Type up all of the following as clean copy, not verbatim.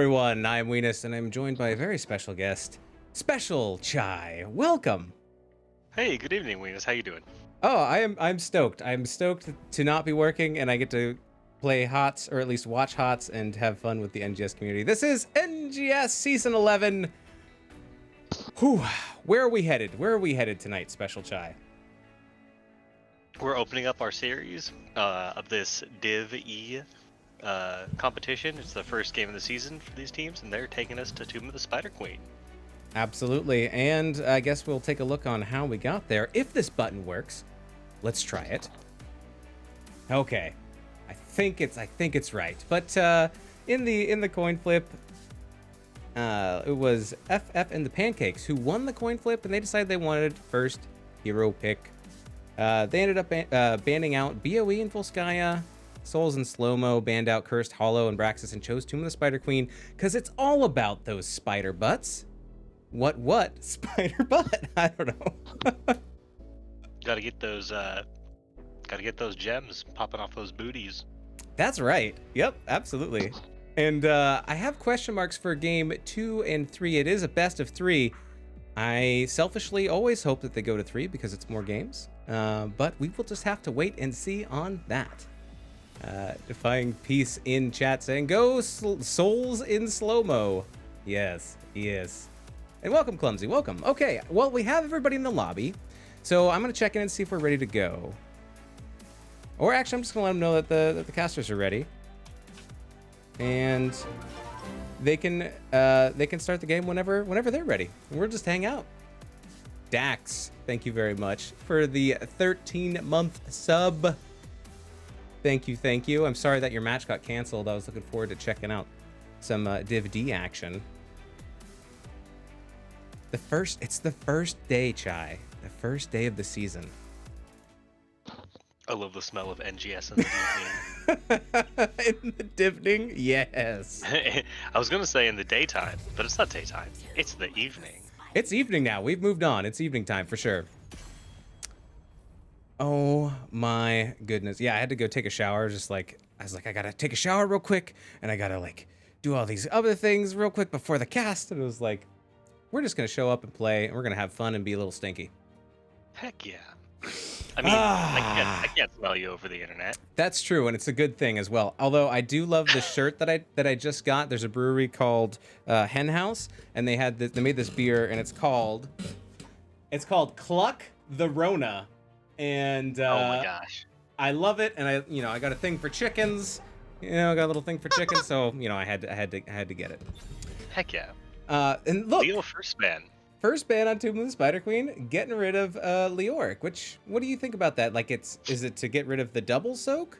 everyone, I'm Weenus, and I'm joined by a very special guest, Special Chai. Welcome. Hey, good evening, Weenus. How you doing? Oh, I'm stoked. I'm stoked to not be working, and I get to play HOTS, or at least watch HOTS, and have fun with the NGS community. This is NGS Season 11. Whew. Where are we headed? Where are we headed tonight, Special Chai? We're opening up our series of this Div E competition. It's the first game of the season for these teams, and they're taking us to Tomb of the Spider Queen. Absolutely, and I guess we'll take a look on how we got there. If this button works, let's try it. Okay, I think it's right. But in the coin flip, it was FF and the Pancakes who won the coin flip, and they decided they wanted first hero pick. They ended up banning out BOE and Volskaya, Souls and Slowmo, banned out Cursed, Hollow, and Braxis, and chose Tomb of the Spider Queen because it's all about those spider butts. What? Spider butt? I don't know. Gotta get those gems popping off those booties. That's right. Yep, absolutely. And I have question marks for game 2 and 3. It is a best of 3. I selfishly always hope that they go to 3 because it's more games. But we will just have to wait and see on that. Defying Peace in chat saying, go Souls in Slowmo. Yes. And welcome, Clumsy, welcome. Okay, well, we have everybody in the lobby. So I'm going to check in and see if we're ready to go. Or actually, I'm just going to let them know that the casters are ready. And they can start the game whenever they're ready. We'll just hang out. Dax, thank you very much for the 13-month sub. Thank you. I'm sorry that your match got canceled. I was looking forward to checking out some Div D action. It's the first day, Chai. The first day of the season. I love the smell of NGS in the evening. In the dipping? Yes. I was gonna say in the daytime, but it's not daytime. It's the evening. It's evening now. We've moved on. It's evening time for sure. Oh my goodness. Yeah, I had to go take a shower. I was like, I gotta take a shower real quick, and I gotta do all these other things real quick before the cast. And it was like, we're just gonna show up and play, and we're gonna have fun and be a little stinky. Heck yeah. I mean, I can't smell you over the internet. That's true, and it's a good thing as well. Although I do love the shirt that I just got. There's a brewery called Hen House, and they made this beer, and it's called Cluck the Rona, and oh my gosh, I love it. And I got a thing for chickens. I got a little thing for chickens, so I had to get it. Heck yeah. And look, Leo first ban. First ban on Tomb of the Spider Queen, getting rid of Leoric. What do you think about that? Is it to get rid of the double soak?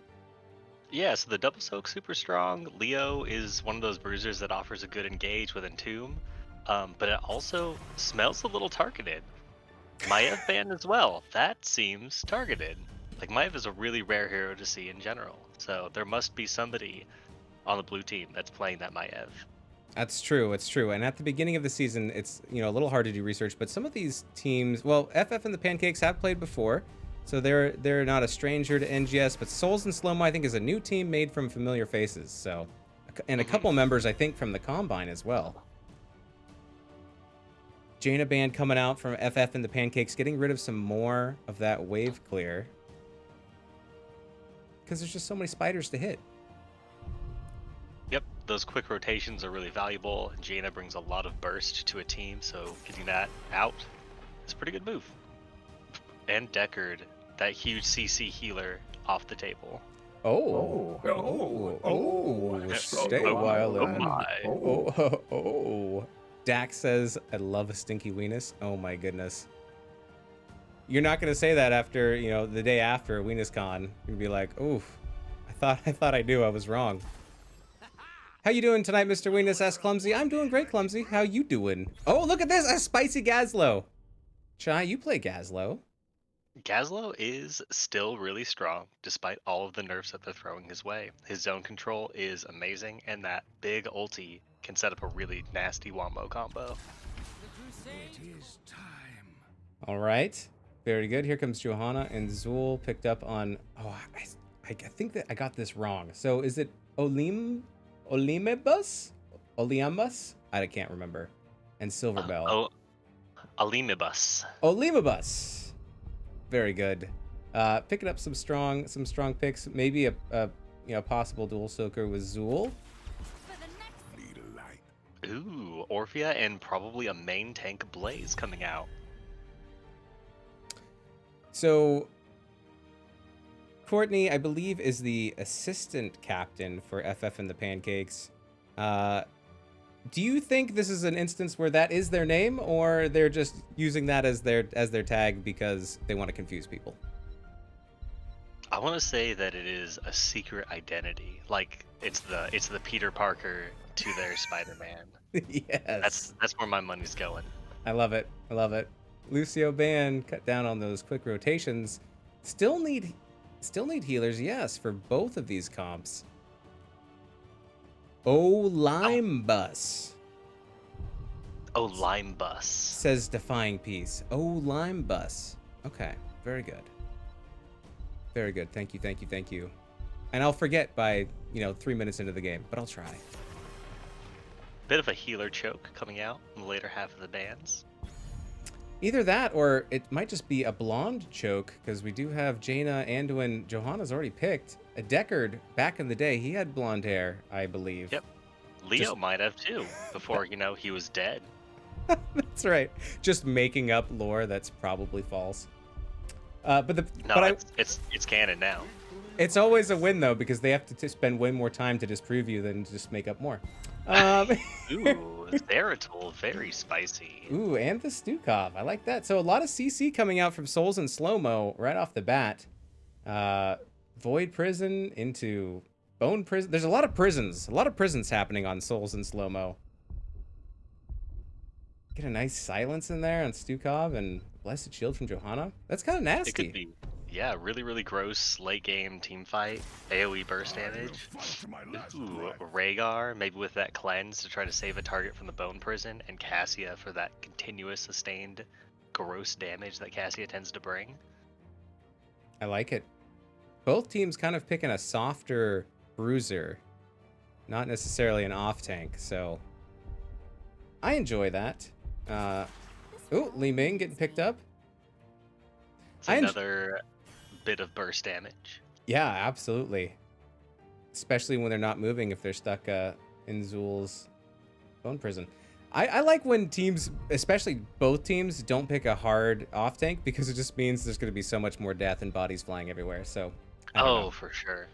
Yeah, so the double soak super strong. Leo is one of those bruisers that offers a good engage with Entomb, but it also smells a little targeted. Maiev ban as well. That seems targeted. Maiev is a really rare hero to see in general, so there must be somebody on the blue team that's playing that Maiev. That's true. It's true. And at the beginning of the season, it's a little hard to do research. But some of these teams, well, FF and the Pancakes have played before, so they're not a stranger to NGS. But Souls and Slowmo, I think, is a new team made from familiar faces. So, and a couple members, I think, from the Combine as well. Jaina Band coming out from FF and the Pancakes, getting rid of some more of that wave clear because there's just so many spiders to hit. Yep, those quick rotations are really valuable. Jaina brings a lot of burst to a team, so getting that out is a pretty good move. And Deckard, that huge CC healer, off the table. Stay a while. Oh my. Oh. Dax says, I love a stinky weenus. Oh my goodness. You're not going to say that after, the day after WeenusCon. You'd be like, oof, I thought I knew I was wrong. How you doing tonight, Mr. Weenus? Asked Clumsy. I'm doing great, Clumsy. How you doing? Oh, look at this, a spicy Gazlo. Chai, you play Gazlo. Gazlo is still really strong, despite all of the nerfs that they're throwing his way. His zone control is amazing, and that big ulti can set up a really nasty wombo combo. It is time. All right. Very good. Here comes Johanna, and Zool picked up on... Oh, I think that I got this wrong. So is it Olimebus? Oleambus? I can't remember. And Silverbell. Oh, Alimibus. Olimabus. Very good. Picking up some strong picks. Maybe a possible dual soaker with Zool. Need a light. Ooh, Orphea and probably a main tank Blaze coming out. So Courtney, I believe, is the assistant captain for FF and the Pancakes. Do you think this is an instance where that is their name, or they're just using that as their tag because they want to confuse people? I want to say that it is a secret identity, like it's the Peter Parker to their Spider-Man. Yes. That's where my money's going. I love it. I love it. Lucio Ban cut down on those quick rotations. Still need healers, yes, for both of these comps. Limbus. Limbus. Says Defying Peace. Limbus. Okay, very good. Very good. Thank you, thank you, thank you. And I'll forget by, 3 minutes into the game, but I'll try. Bit of a healer choke coming out in the later half of the bans. Either that, or it might just be a blonde choke, because we do have Jaina, Anduin, Johanna's already picked. A Deckard, back in the day, he had blonde hair, I believe. Yep. Leo might have too, before, he was dead. That's right. Just making up lore that's probably false. It's canon now. It's always a win, though, because they have to spend way more time to disprove you than just make up more. Ooh, Zeratul, very spicy. Ooh, and the Stukov. I like that. So a lot of CC coming out from Souls and Slowmo right off the bat. Void Prison into Bone Prison. There's a lot of prisons happening on Souls and Slowmo. Get a nice silence in there on Stukov and Blessed Shield from Johanna. That's kind of nasty. It could be, yeah, really, really gross late game team fight. AoE burst damage. Ooh, Rhaegar, maybe with that cleanse to try to save a target from the Bone Prison, and Cassia for that continuous sustained gross damage that Cassia tends to bring. I like it. Both teams kind of picking a softer bruiser, not necessarily an off tank, so I enjoy that. Li Ming getting picked up. It's another bit of burst damage. Yeah, absolutely. Especially when they're not moving, if they're stuck in Zool's Bone Prison. I like when teams, especially both teams, don't pick a hard off tank, because it just means there's going to be so much more death and bodies flying everywhere. So. I don't know. For sure.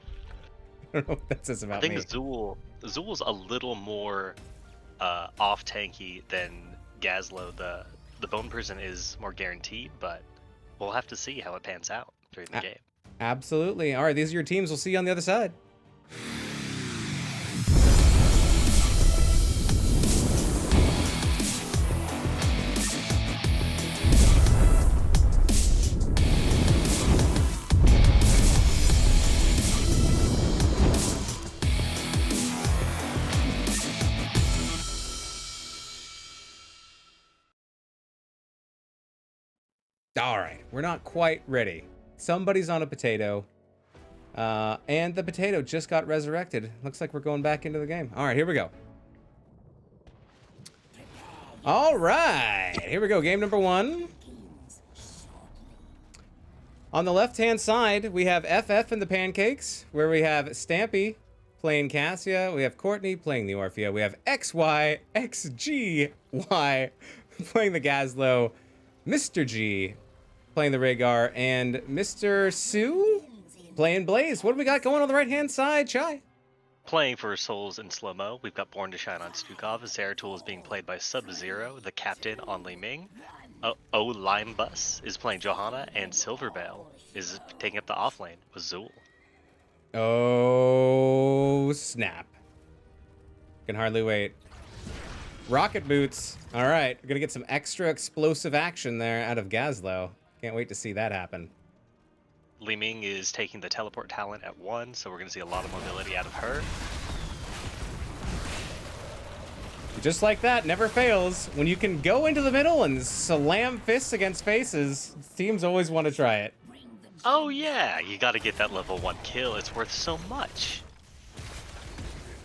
I don't know what that says about me. I think Zool's a little more off tanky than Gazlo. The Bone Prison is more guaranteed, but we'll have to see how it pans out during the game. Absolutely. All right, these are your teams. We'll see you on the other side. All right, we're not quite ready. Somebody's on a potato, and the potato just got resurrected. Looks like we're going back into the game. All right, here we go. All right, here we go. Game number 1. On the left-hand side, we have FF and the Pancakes, where we have Stampy playing Cassia. We have Courtney playing the Orphea. We have XY, XGY playing the Gazlo. Mr. G playing the Rhaegar, and Mr. Sue playing Blaze. What do we got going on the right-hand side, Chai? Playing for Souls and Slowmo, we've got Born to Shine on Stukov. Zeratul is being played by Sub-Zero, the captain on Li Ming. Limbus is playing Johanna, and Silverbell is taking up the off lane with Zool. Oh, snap. Can hardly wait. Rocket boots. All right, we're gonna get some extra explosive action there out of Gazlo. Can't wait to see that happen. Li Ming is taking the teleport talent at 1, so we're gonna see a lot of mobility out of her. Just like that, never fails. When you can go into the middle and slam fists against faces, teams always want to try it. Oh yeah, you gotta get that level 1 kill. It's worth so much.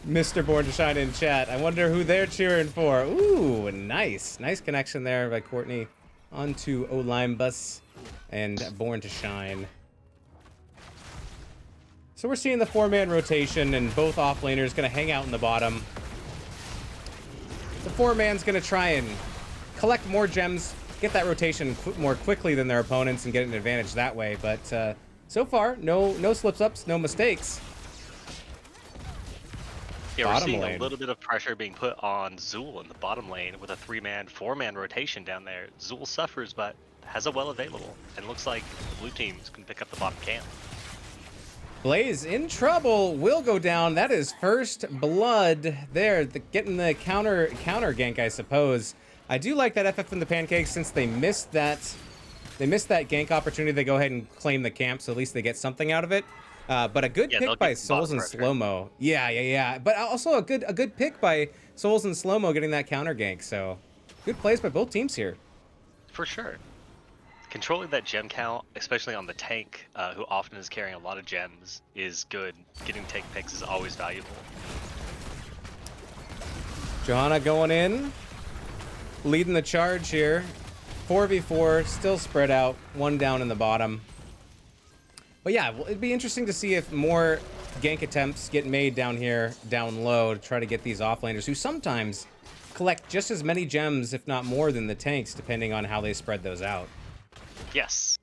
Mr. Born to Shine in chat. I wonder who they're cheering for. Ooh, nice. Nice connection there by Courtney onto Olympus and Born to Shine. So we're seeing the 4-man rotation, and both offlaners going to hang out in the bottom. The 4-man's going to try and collect more gems, get that rotation more quickly than their opponents, and get an advantage that way. But so far, no slip-ups, no mistakes. Yeah, we're Bottom seeing lane. a little bit of pressure being put on Zool in the bottom lane with a 3-man, 4-man rotation down there. Zool suffers, but has a well available, and looks like the blue team's going to pick up the bottom camp. Blaze in trouble, will go down. That is first blood there. Getting the counter gank, I suppose. I do like that FF and the Pancakes, since they missed that gank opportunity. They go ahead and claim the camp, so at least they get something out of it. But a good pick by Souls and Slowmo. Yeah. But also a good pick by Souls and Slowmo getting that counter gank. So good plays by both teams here. For sure. Controlling that gem count, especially on the tank, who often is carrying a lot of gems, is good. Getting tank picks is always valuable. Johanna going in, leading the charge here. 4v4, still spread out, one down in the bottom. But yeah, well, it'd be interesting to see if more gank attempts get made down here, down low, to try to get these offlaners, who sometimes collect just as many gems, if not more, than the tanks, depending on how they spread those out. Yes.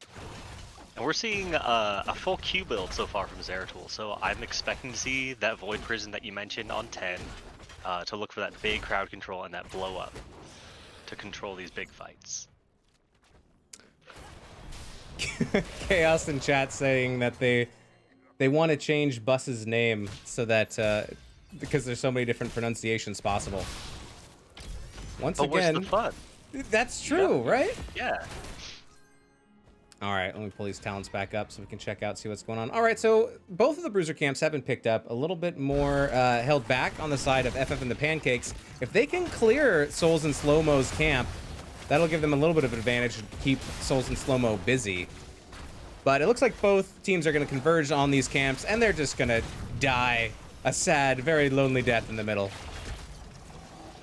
And we're seeing a full Q build so far from Zeratul, so I'm expecting to see that Void Prison that you mentioned on 10 to look for that big crowd control and that blow up to control these big fights. Chaos in chat saying that they want to change Bus's name so that because there's so many different pronunciations possible. Once again, where's the fun? That's true, right? Yeah. All right, let me pull these talents back up so we can check out, see what's going on. All right, so both of the bruiser camps have been picked up, a little bit more held back on the side of FF and the Pancakes. If they can clear Souls and Slowmo's camp, that'll give them a little bit of an advantage to keep Souls and Slowmo busy. But it looks like both teams are going to converge on these camps, and they're just going to die a sad, very lonely death in the middle.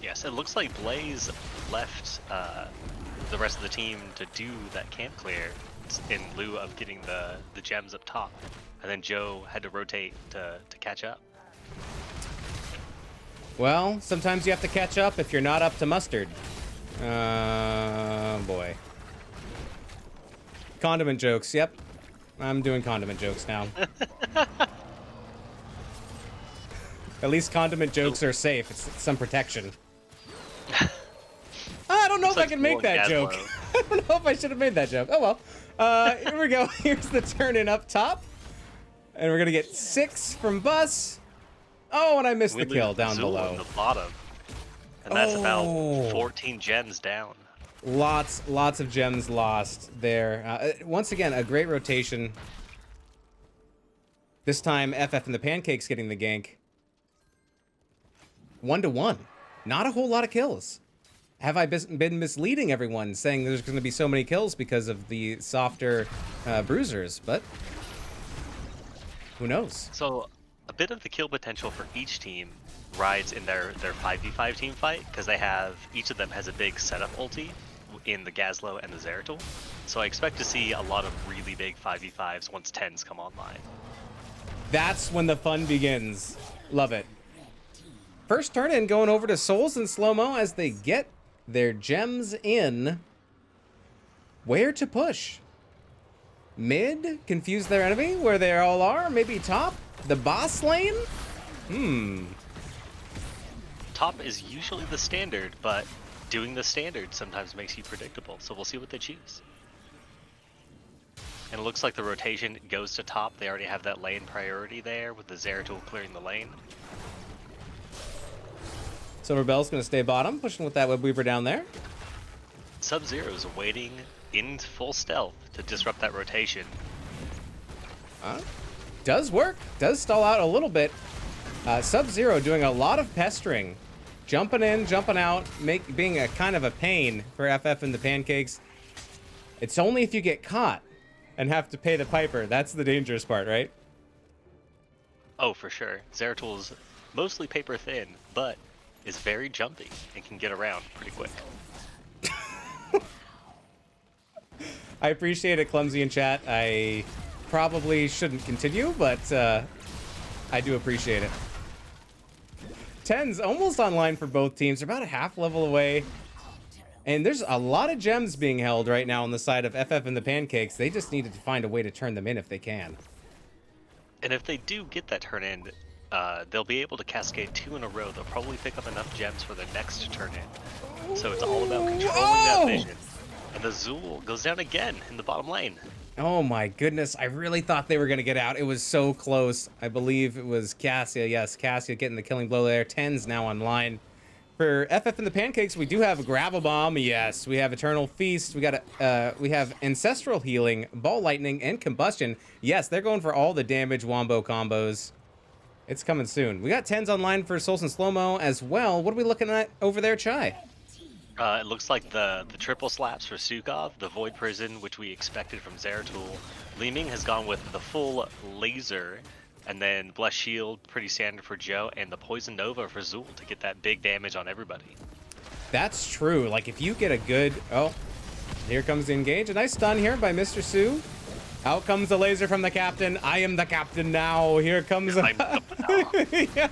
Yes, it looks like Blaze left the rest of the team to do that camp clear in lieu of getting the gems up top. And then Joe had to rotate to catch up. Well, sometimes you have to catch up if you're not up to mustard. Boy. Condiment jokes, yep. I'm doing condiment jokes now. At least condiment jokes are safe. It's some protection. I don't know if I can make that joke. I don't know if I should have made that joke. Oh well. Here we go. Here's the turn in up top. And we're going to get 6 from Bus. Oh, and I missed the kill down below. The bottom. And that's about 14 gems down. Lots of gems lost there. Once again, a great rotation. This time, FF and the Pancakes getting the gank. 1-to-1. Not a whole lot of kills. Have I been misleading everyone, saying there's going to be so many kills because of the softer bruisers? But who knows? So a bit of the kill potential for each team rides in their 5v5 team fight, because they have, each of them has a big setup ulti in the Gazlo and the Zeratul. So I expect to see a lot of really big 5v5s once 10s come online. That's when the fun begins. Love it. First turn in going over to Souls and Slowmo as they get their gems in. Where to push? Mid? Confuse their enemy where they all are? Maybe top? The boss lane? Top is usually the standard, but doing the standard sometimes makes you predictable, so we'll see what they choose. And it looks like the rotation goes to top. They already have that lane priority there with the Zeratul clearing the lane. Silver Bell's going to stay bottom, pushing with that Web Weaver down there. Sub-Zero's waiting in full stealth to disrupt that rotation. Does work. Does stall out a little bit. Sub-Zero doing a lot of pestering. Jumping in, jumping out, being a kind of a pain for FF and the Pancakes. It's only if you get caught and have to pay the piper. That's the dangerous part, right? Oh, for sure. Zeratul's mostly paper thin, but is very jumpy and can get around pretty quick. I appreciate it, Clumsy in chat. I probably shouldn't continue, but I do appreciate it. 10's almost online for both teams. They're about a half level away. And there's a lot of gems being held right now on the side of FF and the Pancakes. They just needed to find a way to turn them in if they can. And if they do get that turn in, they'll be able to cascade 2 in a row. They'll probably pick up enough gems for their next turn in. So it's all about controlling that vision. And the Zool goes down again in the bottom lane. Oh my goodness, I really thought they were going to get out. It was so close. I believe it was Cassia. Yes, Cassia getting the killing blow there. 10's now online. For FF and the Pancakes, we do have a Gravel Bomb. Yes, we have Eternal Feast. We have Ancestral Healing, Ball Lightning, and Combustion. Yes, they're going for all the damage wombo combos. It's coming soon. We got 10's online for Souls and Slowmo as well. What are we looking at over there, Chai? It looks like the triple slaps for Sukov, the Void Prison, which we expected from Zeratul. Li Ming has gone with the full laser, and then Bless Shield, pretty standard for Joe, and the Poison Nova for Zool to get that big damage on everybody. That's true. Like, if you get a good... Oh, here comes the engage. A nice stun here by Mr. Sue. Out comes the laser from the captain. I am the captain now. Here comes... Yeah.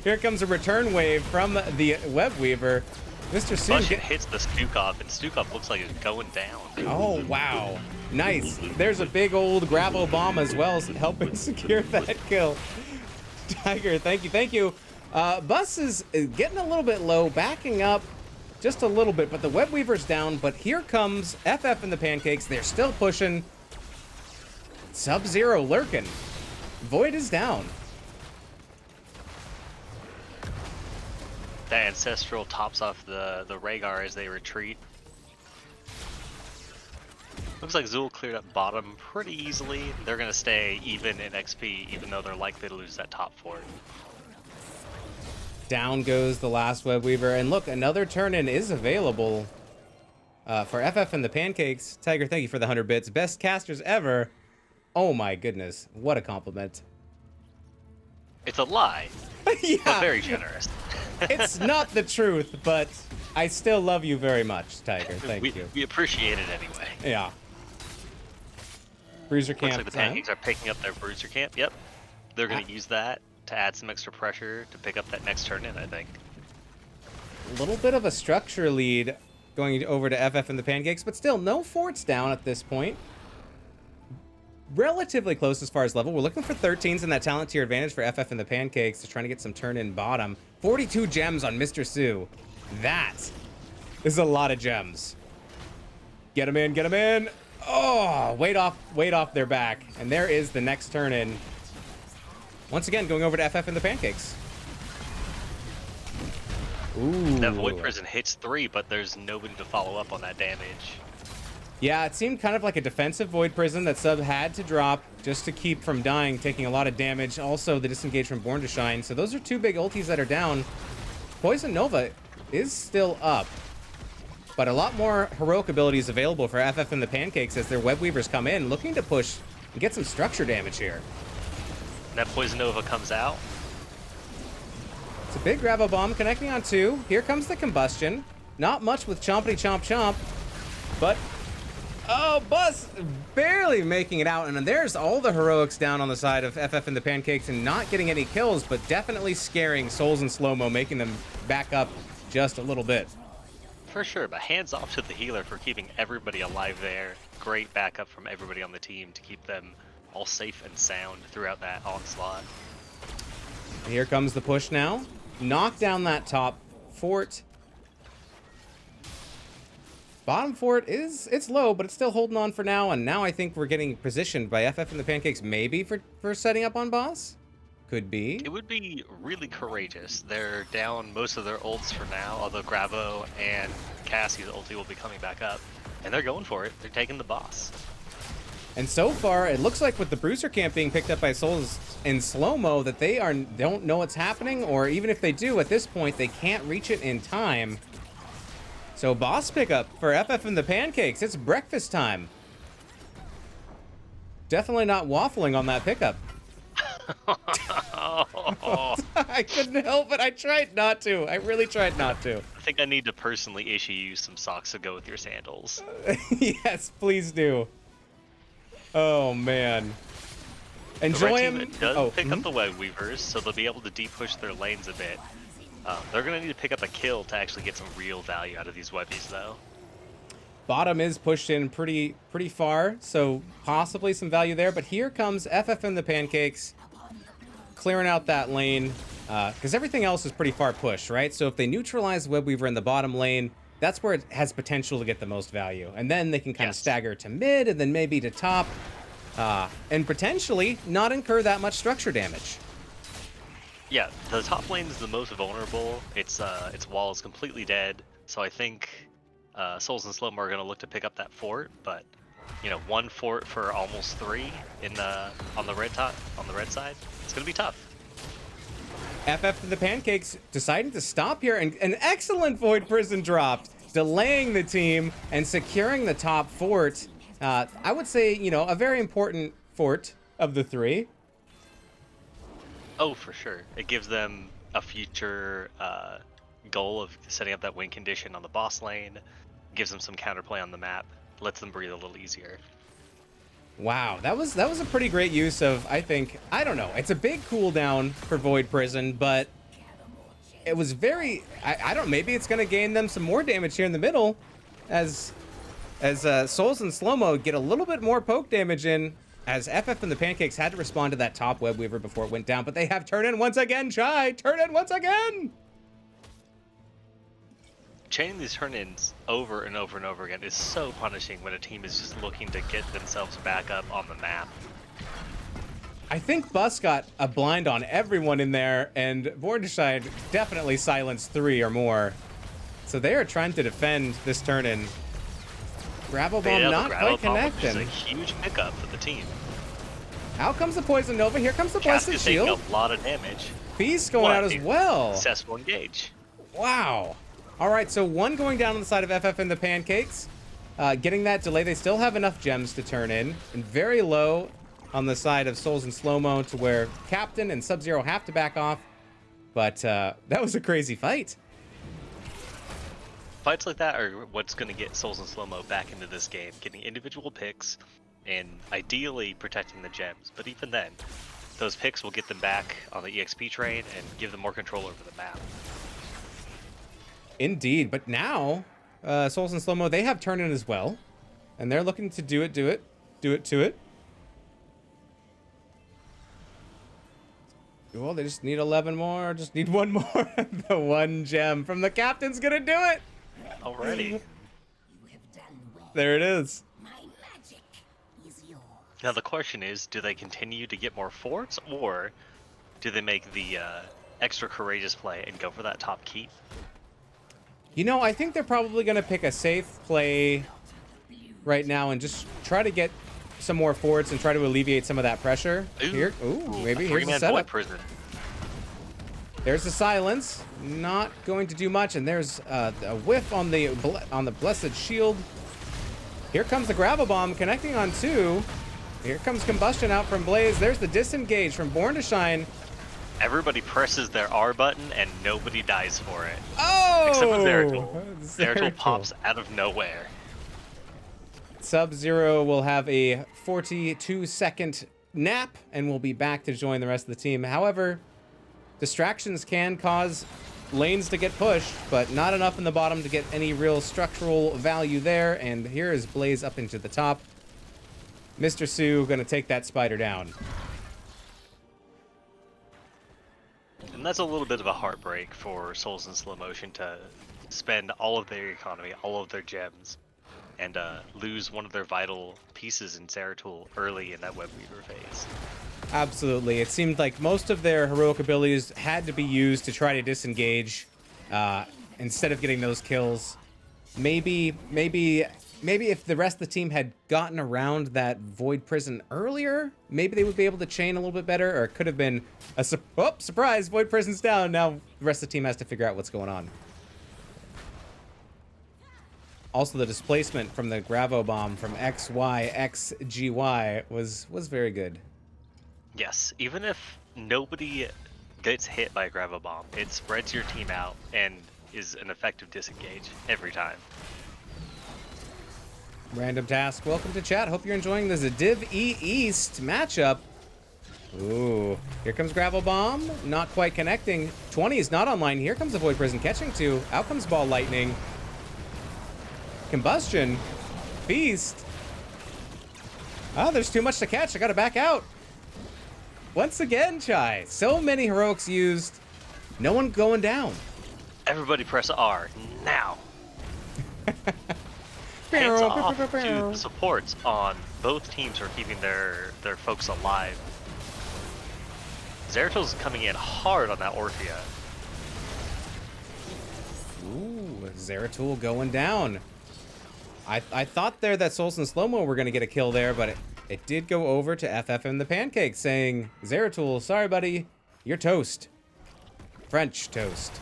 Here comes a return wave from the Web Weaver. Mr. Sue hits the Stukov, and Stukov looks like it's going down. Oh, wow. Nice. There's a big old Gravel Bomb as well, helping secure that kill. Tiger, thank you, thank you. Bus is getting a little bit low, backing up just a little bit, but the Web Weaver's down. But here comes FF and the Pancakes. They're still pushing. Sub-Zero lurking. Void is down. That Ancestral tops off the Rhaegar as they retreat. Looks like Zool cleared up bottom pretty easily. They're going to stay even in XP, even though they're likely to lose that top fort. Down goes the last Web Weaver. And look, another turn-in is available for FF and the Pancakes. Tiger, thank you for the 100 bits. Best casters ever. Oh my goodness. What a compliment. It's a lie, Yeah. but very generous. It's not the truth, but I still love you very much, Tiger. Thank you. We appreciate it anyway. Yeah. Bruiser camp. Looks like the Pancakes are picking up their Bruiser camp. Yep. They're going to use that to add some extra pressure to pick up that next turn in, I think. A little bit of a structure lead going over to FF and the Pancakes, but still no forts down at this point. Relatively close as far as level. We're looking for 13s in that talent tier advantage for FF and the Pancakes. They're trying to get some turn in bottom. 42 gems on Mr. Sue. That is a lot of gems. Get him in, get him in. Oh, weight off their back. And there is the next turn in. Once again, going over to FF and the Pancakes. Ooh. That Void Prison hits 3, but there's nobody to follow up on that damage. Yeah, it seemed kind of like a defensive Void Prison that Sub had to drop just to keep from dying, taking a lot of damage. Also, the disengage from Born to Shine. So those are two big ultis that are down. Poison Nova is still up, but a lot more heroic abilities available for FF and the Pancakes as their Web Weavers come in, looking to push and get some structure damage here. And that Poison Nova comes out. It's a big Gravel Bomb connecting on 2. Here comes the Combustion. Not much with Chompity Chomp Chomp, but... Oh, Bus barely making it out, and there's all the heroics down on the side of FF and the Pancakes and not getting any kills, but definitely scaring Souls and Slowmo, making them back up just a little bit. For sure, but hands off to the healer for keeping everybody alive there. Great backup from everybody on the team to keep them all safe and sound throughout that onslaught. Here comes the push now. Knock down that top fort. Bottom fort it's low, but it's still holding on for now. And now I think we're getting positioned by FF and the Pancakes, maybe for setting up on boss. Could be. It would be really courageous. They're down most of their ults for now, although Gravo and Cassie's ulti will be coming back up. And they're going for it. They're taking the boss. And so far, it looks like with the Bruiser camp being picked up by Souls and Slowmo, that they don't know what's happening, or even if they do, at this point, they can't reach it in time. So boss pickup for FF and the Pancakes. It's breakfast time. Definitely not waffling on that pickup. I couldn't help it. I tried not to. I really tried not to. I think I need to personally issue you some socks to go with your sandals. Yes, please do. Oh, man. Enjoy The red him. team does pick up the web weavers, so they'll be able to deep-push their lanes a bit. They're going to need to pick up a kill to actually get some real value out of these webbies, though. Bottom is pushed in pretty far, so possibly some value there. But here comes FF and the Pancakes, clearing out that lane, because everything else is pretty far pushed, right? So if they neutralize Webweaver in the bottom lane, that's where it has potential to get the most value. And then they can kind of stagger to mid and then maybe to top, and potentially not incur that much structure damage. Yeah, the top lane is the most vulnerable. Its wall is completely dead, so I think Souls and Slowmo are going to look to pick up that fort, but you know, 1 fort for almost 3 on the red side. It's going to be tough. FF to the Pancakes deciding to stop here, and an excellent Void Prison dropped, delaying the team and securing the top fort. I would say, you know, a very important fort of the 3. Oh, for sure. It gives them a future goal of setting up that win condition on the boss lane, gives them some counterplay on the map, lets them breathe a little easier. Wow, that was a pretty great use of, I think, I don't know, it's a big cooldown for Void Prison, but it was very, I don't know, maybe it's going to gain them some more damage here in the middle as Souls and Slowmo get a little bit more poke damage in, as FF and the Pancakes had to respond to that top web weaver before it went down, but they have turn-in once again, Chai! Turn-in once again! Chaining these turn-ins over and over and over again is so punishing when a team is just looking to get themselves back up on the map. I think Bus got a blind on everyone in there, and Vordenscheid definitely silenced 3 or more. So they are trying to defend this turn-in. Gravel Bomb not quite connecting. Which is a huge pickup for the team. Out comes the Poison Nova. Here comes the Cask Blessed is taking Shield. a lot of damage. Beast going out as well. Successful engage. Wow. All right, so 1 going down on the side of FF and the Pancakes. Getting that delay. They still have enough gems to turn in. And very low on the side of Souls and Slowmo to where Captain and Sub-Zero have to back off. But that was a crazy fight. Fights like that are what's going to get Souls and Slowmo back into this game, getting individual picks and ideally protecting the gems. But even then, those picks will get them back on the EXP train and give them more control over the map. Indeed, but now Souls and Slowmo, they have turn-in as well, and they're looking to do it to it. Well, they just need 11 more, just need 1 more. The 1 gem from the Captain's gonna do it. Already. There it is. Now the question is, do they continue to get more forts, or do they make the extra courageous play and go for that top keep? You know, I think they're probably going to pick a safe play right now and just try to get some more forts and try to alleviate some of that pressure. Maybe here's the setup. Prison. There's the silence. Not going to do much, and there's a whiff on the Blessed Shield. Here comes the Gravel Bomb connecting on 2. Here comes Combustion out from Blaze. There's the disengage from Born to Shine. Everybody presses their R button and nobody dies for it. Oh! Except for Zeratul. Zeratul pops out of nowhere. Sub-Zero will have a 42-second nap and will be back to join the rest of the team. However, distractions can cause lanes to get pushed, but not enough in the bottom to get any real structural value there. And here is Blaze up into the top. Mr. Sue going to take that spider down. And that's a little bit of a heartbreak for Souls in Slow Motion to spend all of their economy, all of their gems, and lose one of their vital pieces in Zeratul early in that Webweaver phase. Absolutely. It seemed like most of their heroic abilities had to be used to try to disengage instead of getting those kills. Maybe if the rest of the team had gotten around that Void Prison earlier, maybe they would be able to chain a little bit better, or it could have been a surprise, Void Prison's down. Now the rest of the team has to figure out what's going on. Also, the displacement from the Gravo Bomb from XY, XGY was very good. Yes, even if nobody gets hit by a Gravel Bomb, it spreads your team out and is an effective disengage every time. Random task. Welcome to chat. Hope you're enjoying this Div E East matchup. Ooh, here comes Gravel Bomb. Not quite connecting. 20 is not online. Here comes the Void Prison catching 2. Out comes Ball Lightning. Combustion. Feast. Oh, there's too much to catch. I gotta back out. Once again, Chai. So many heroics used. No one going down. Everybody press R now. Hands off to the supports on both teams for keeping their folks alive. Zeratil's coming in hard on that Orphea. Ooh, Zeratul going down. I thought there that Souls and Slowmo were going to get a kill there, but it did go over to FF and the Pancakes, saying, Zeratul, sorry, buddy, you're toast. French toast.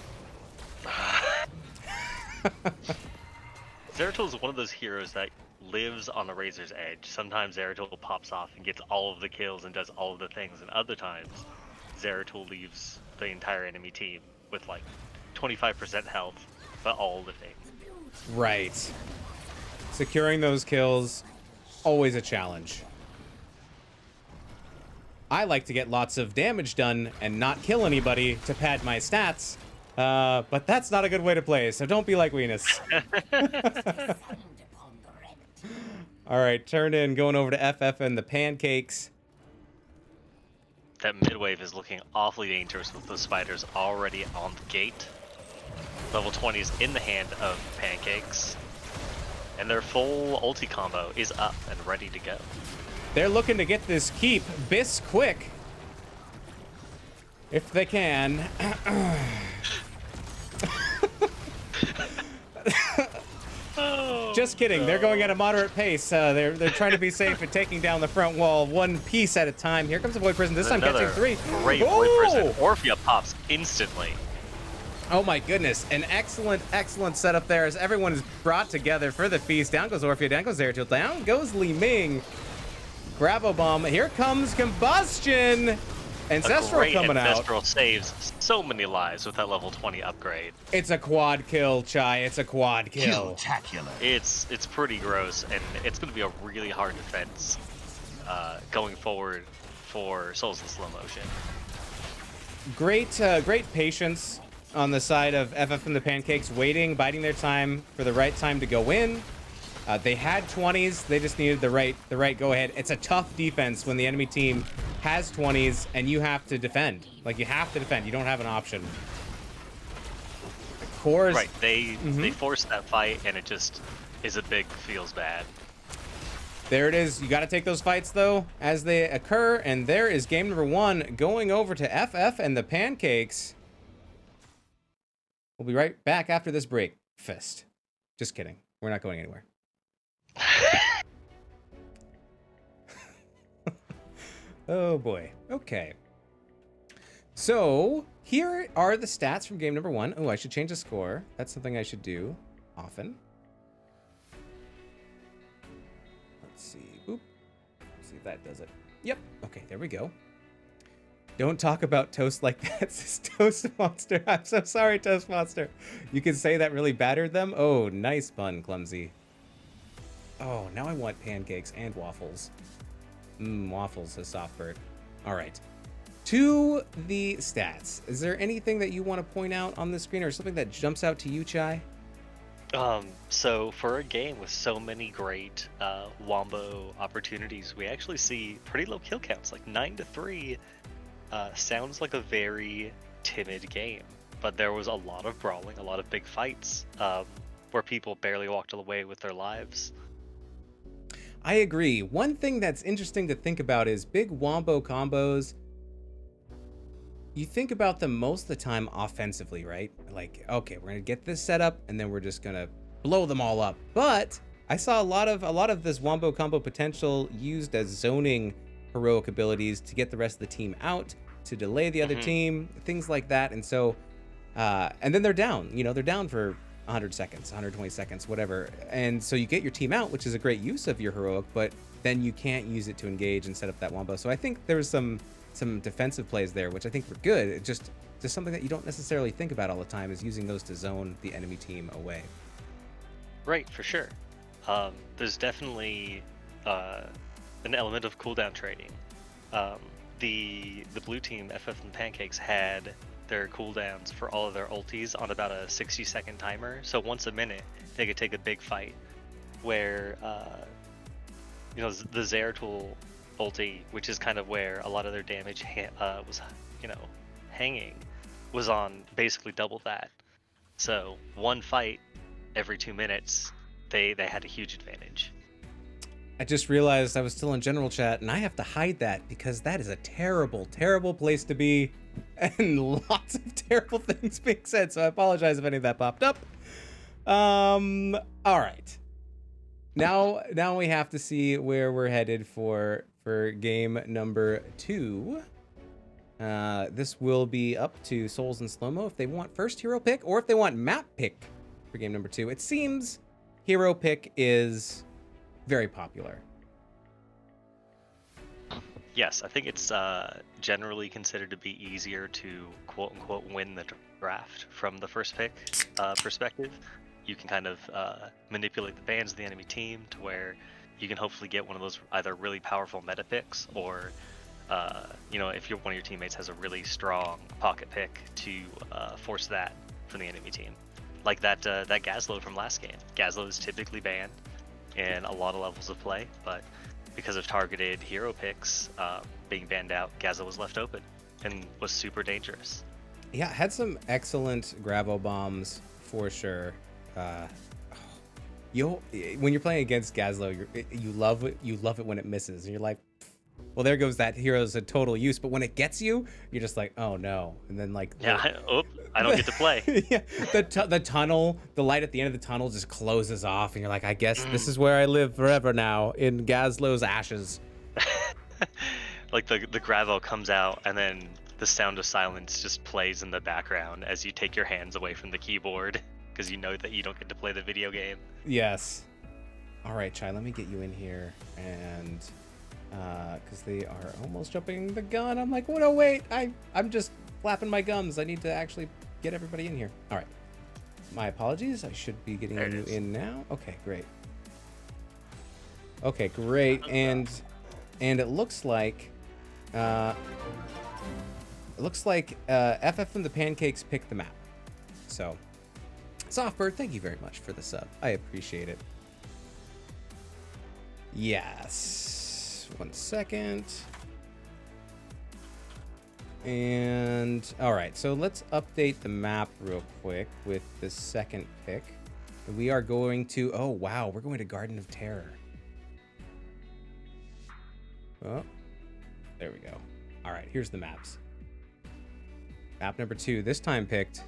Zeratul is one of those heroes that lives on the razor's edge. Sometimes Zeratul pops off and gets all of the kills and does all of the things, and other times Zeratul leaves the entire enemy team with like 25% health, but all the things. Right. Securing those kills, always a challenge. I like to get lots of damage done and not kill anybody to pad my stats, but that's not a good way to play, so don't be like Venus. All right, turn in, going over to FF and the Pancakes. That mid-wave is looking awfully dangerous with the spiders already on the gate. Level 20 is in the hand of Pancakes. And their full ulti combo is up and ready to go. They're looking to get this keep bis quick. If they can. Just kidding. They're going at a moderate pace. They're trying to be safe and taking down the front wall one piece at a time. Here comes the Void Prison. This time catching 3. Great Void Prison. Orphea pops instantly. Oh my goodness. An excellent, excellent setup there as everyone is brought together for the feast. Down goes Orphea, down goes Zeratul, down goes Li Ming. Grab a bomb. Here comes Combustion. Ancestral coming out. Ancestral saves so many lives with that level 20 upgrade. It's a quad kill, Chai. It's a quad kill. Spectacular. It's pretty gross, and it's going to be a really hard defense going forward for Souls in Slow Motion. Great patience on the side of FF and the Pancakes, waiting, biding their time for the right time to go in. They had 20s. They just needed the right go-ahead. It's a tough defense when the enemy team has 20s and you have to defend. Like, you have to defend. You don't have an option. The cores... Right. They forced that fight, and it just is a big feels bad. There it is. You got to take those fights, though, as they occur. And there is game number 1 going over to FF and the Pancakes. We'll be right back after this break. Fist. Just kidding. We're not going anywhere. Oh boy. Okay. So here are the stats from game number 1. Oh, I should change the score. That's something I should do often. Let's see. Boop. See if that does it. Yep. Okay, there we go. Don't talk about toast like that, says Toast Monster. I'm so sorry, Toast Monster. You can say that really battered them? Oh, nice pun, Clumsy. Oh, now I want pancakes and waffles. Waffles, says Softbird. All right. To the stats. Is there anything that you want to point out on the screen or something that jumps out to you, Chai? So for a game with so many great wombo opportunities, we actually see pretty low kill counts, like 9-3. Sounds like a very timid game, but there was a lot of brawling, a lot of big fights, where people barely walked away with their lives. I agree. One thing that's interesting to think about is big wombo combos. You think about them most of the time offensively, right? Like, okay, we're gonna get this set up and then we're just gonna blow them all up. But I saw a lot of this wombo combo potential used as zoning heroic abilities to get the rest of the team out, to delay the other team, things like that. And so, and then they're down. You know, they're down for 100 seconds, 120 seconds, whatever. And so you get your team out, which is a great use of your heroic, but then you can't use it to engage and set up that wombo. So I think there's some defensive plays there, which I think were good. It just something that you don't necessarily think about all the time is using those to zone the enemy team away. Right, for sure. There's definitely an element of cooldown trading. The blue team, FF and Pancakes, had their cooldowns for all of their ultis on about a 60-second timer. So once a minute, they could take a big fight. Where the Zeratul ulti, which is kind of where a lot of their damage was, hanging, was on basically double that. So one fight every 2 minutes, they had a huge advantage. I just realized I was still in general chat, and I have to hide that because that is a terrible, terrible place to be, and lots of terrible things being said. So I apologize if any of that popped up. All right. Now we have to see where we're headed for game number 2. This will be up to Souls and Slowmo if they want first hero pick or if they want map pick for game number 2. It seems hero pick is very popular. Yes, I think it's generally considered to be easier to quote-unquote win the draft from the first pick perspective. You can kind of manipulate the bands of the enemy team to where you can hopefully get one of those either really powerful meta picks or, if one of your teammates has a really strong pocket pick to force that from the enemy team. Like that Gazlo from last game. Gazlo is typically banned in a lot of levels of play, but because of targeted hero picks being banned out, Gazlo was left open and was super dangerous. Yeah, had some excellent gravo bombs for sure. When you're playing against Gazlo, you love it when it misses, and you're like, well, there goes that hero's a total use. But when it gets you, you're just like, oh no, and then like, I don't get to play. Yeah, the tunnel, the light at the end of the tunnel just closes off, and you're like, I guess this is where I live forever now, in Gazlo's ashes. Like the gravo comes out, and then the sound of silence just plays in the background as you take your hands away from the keyboard. Because you know that you don't get to play the video game. Yes. All right, Chai, let me get you in here. And because they are almost jumping the gun. I'm like, oh, no, wait. I'm just flapping my gums. I need to actually get everybody in here. All right. My apologies. I should be getting you in now. Okay, great. Okay, great. And it looks like FF and the Pancakes picked the map. So Softbird, thank you very much for the sub. I appreciate it. Yes. 1 second. And all right, so let's update the map real quick with the second pick. We are going to, oh wow, we're going to Garden of Terror. Oh, there we go. All right, here's the maps. Map number 2, this time picked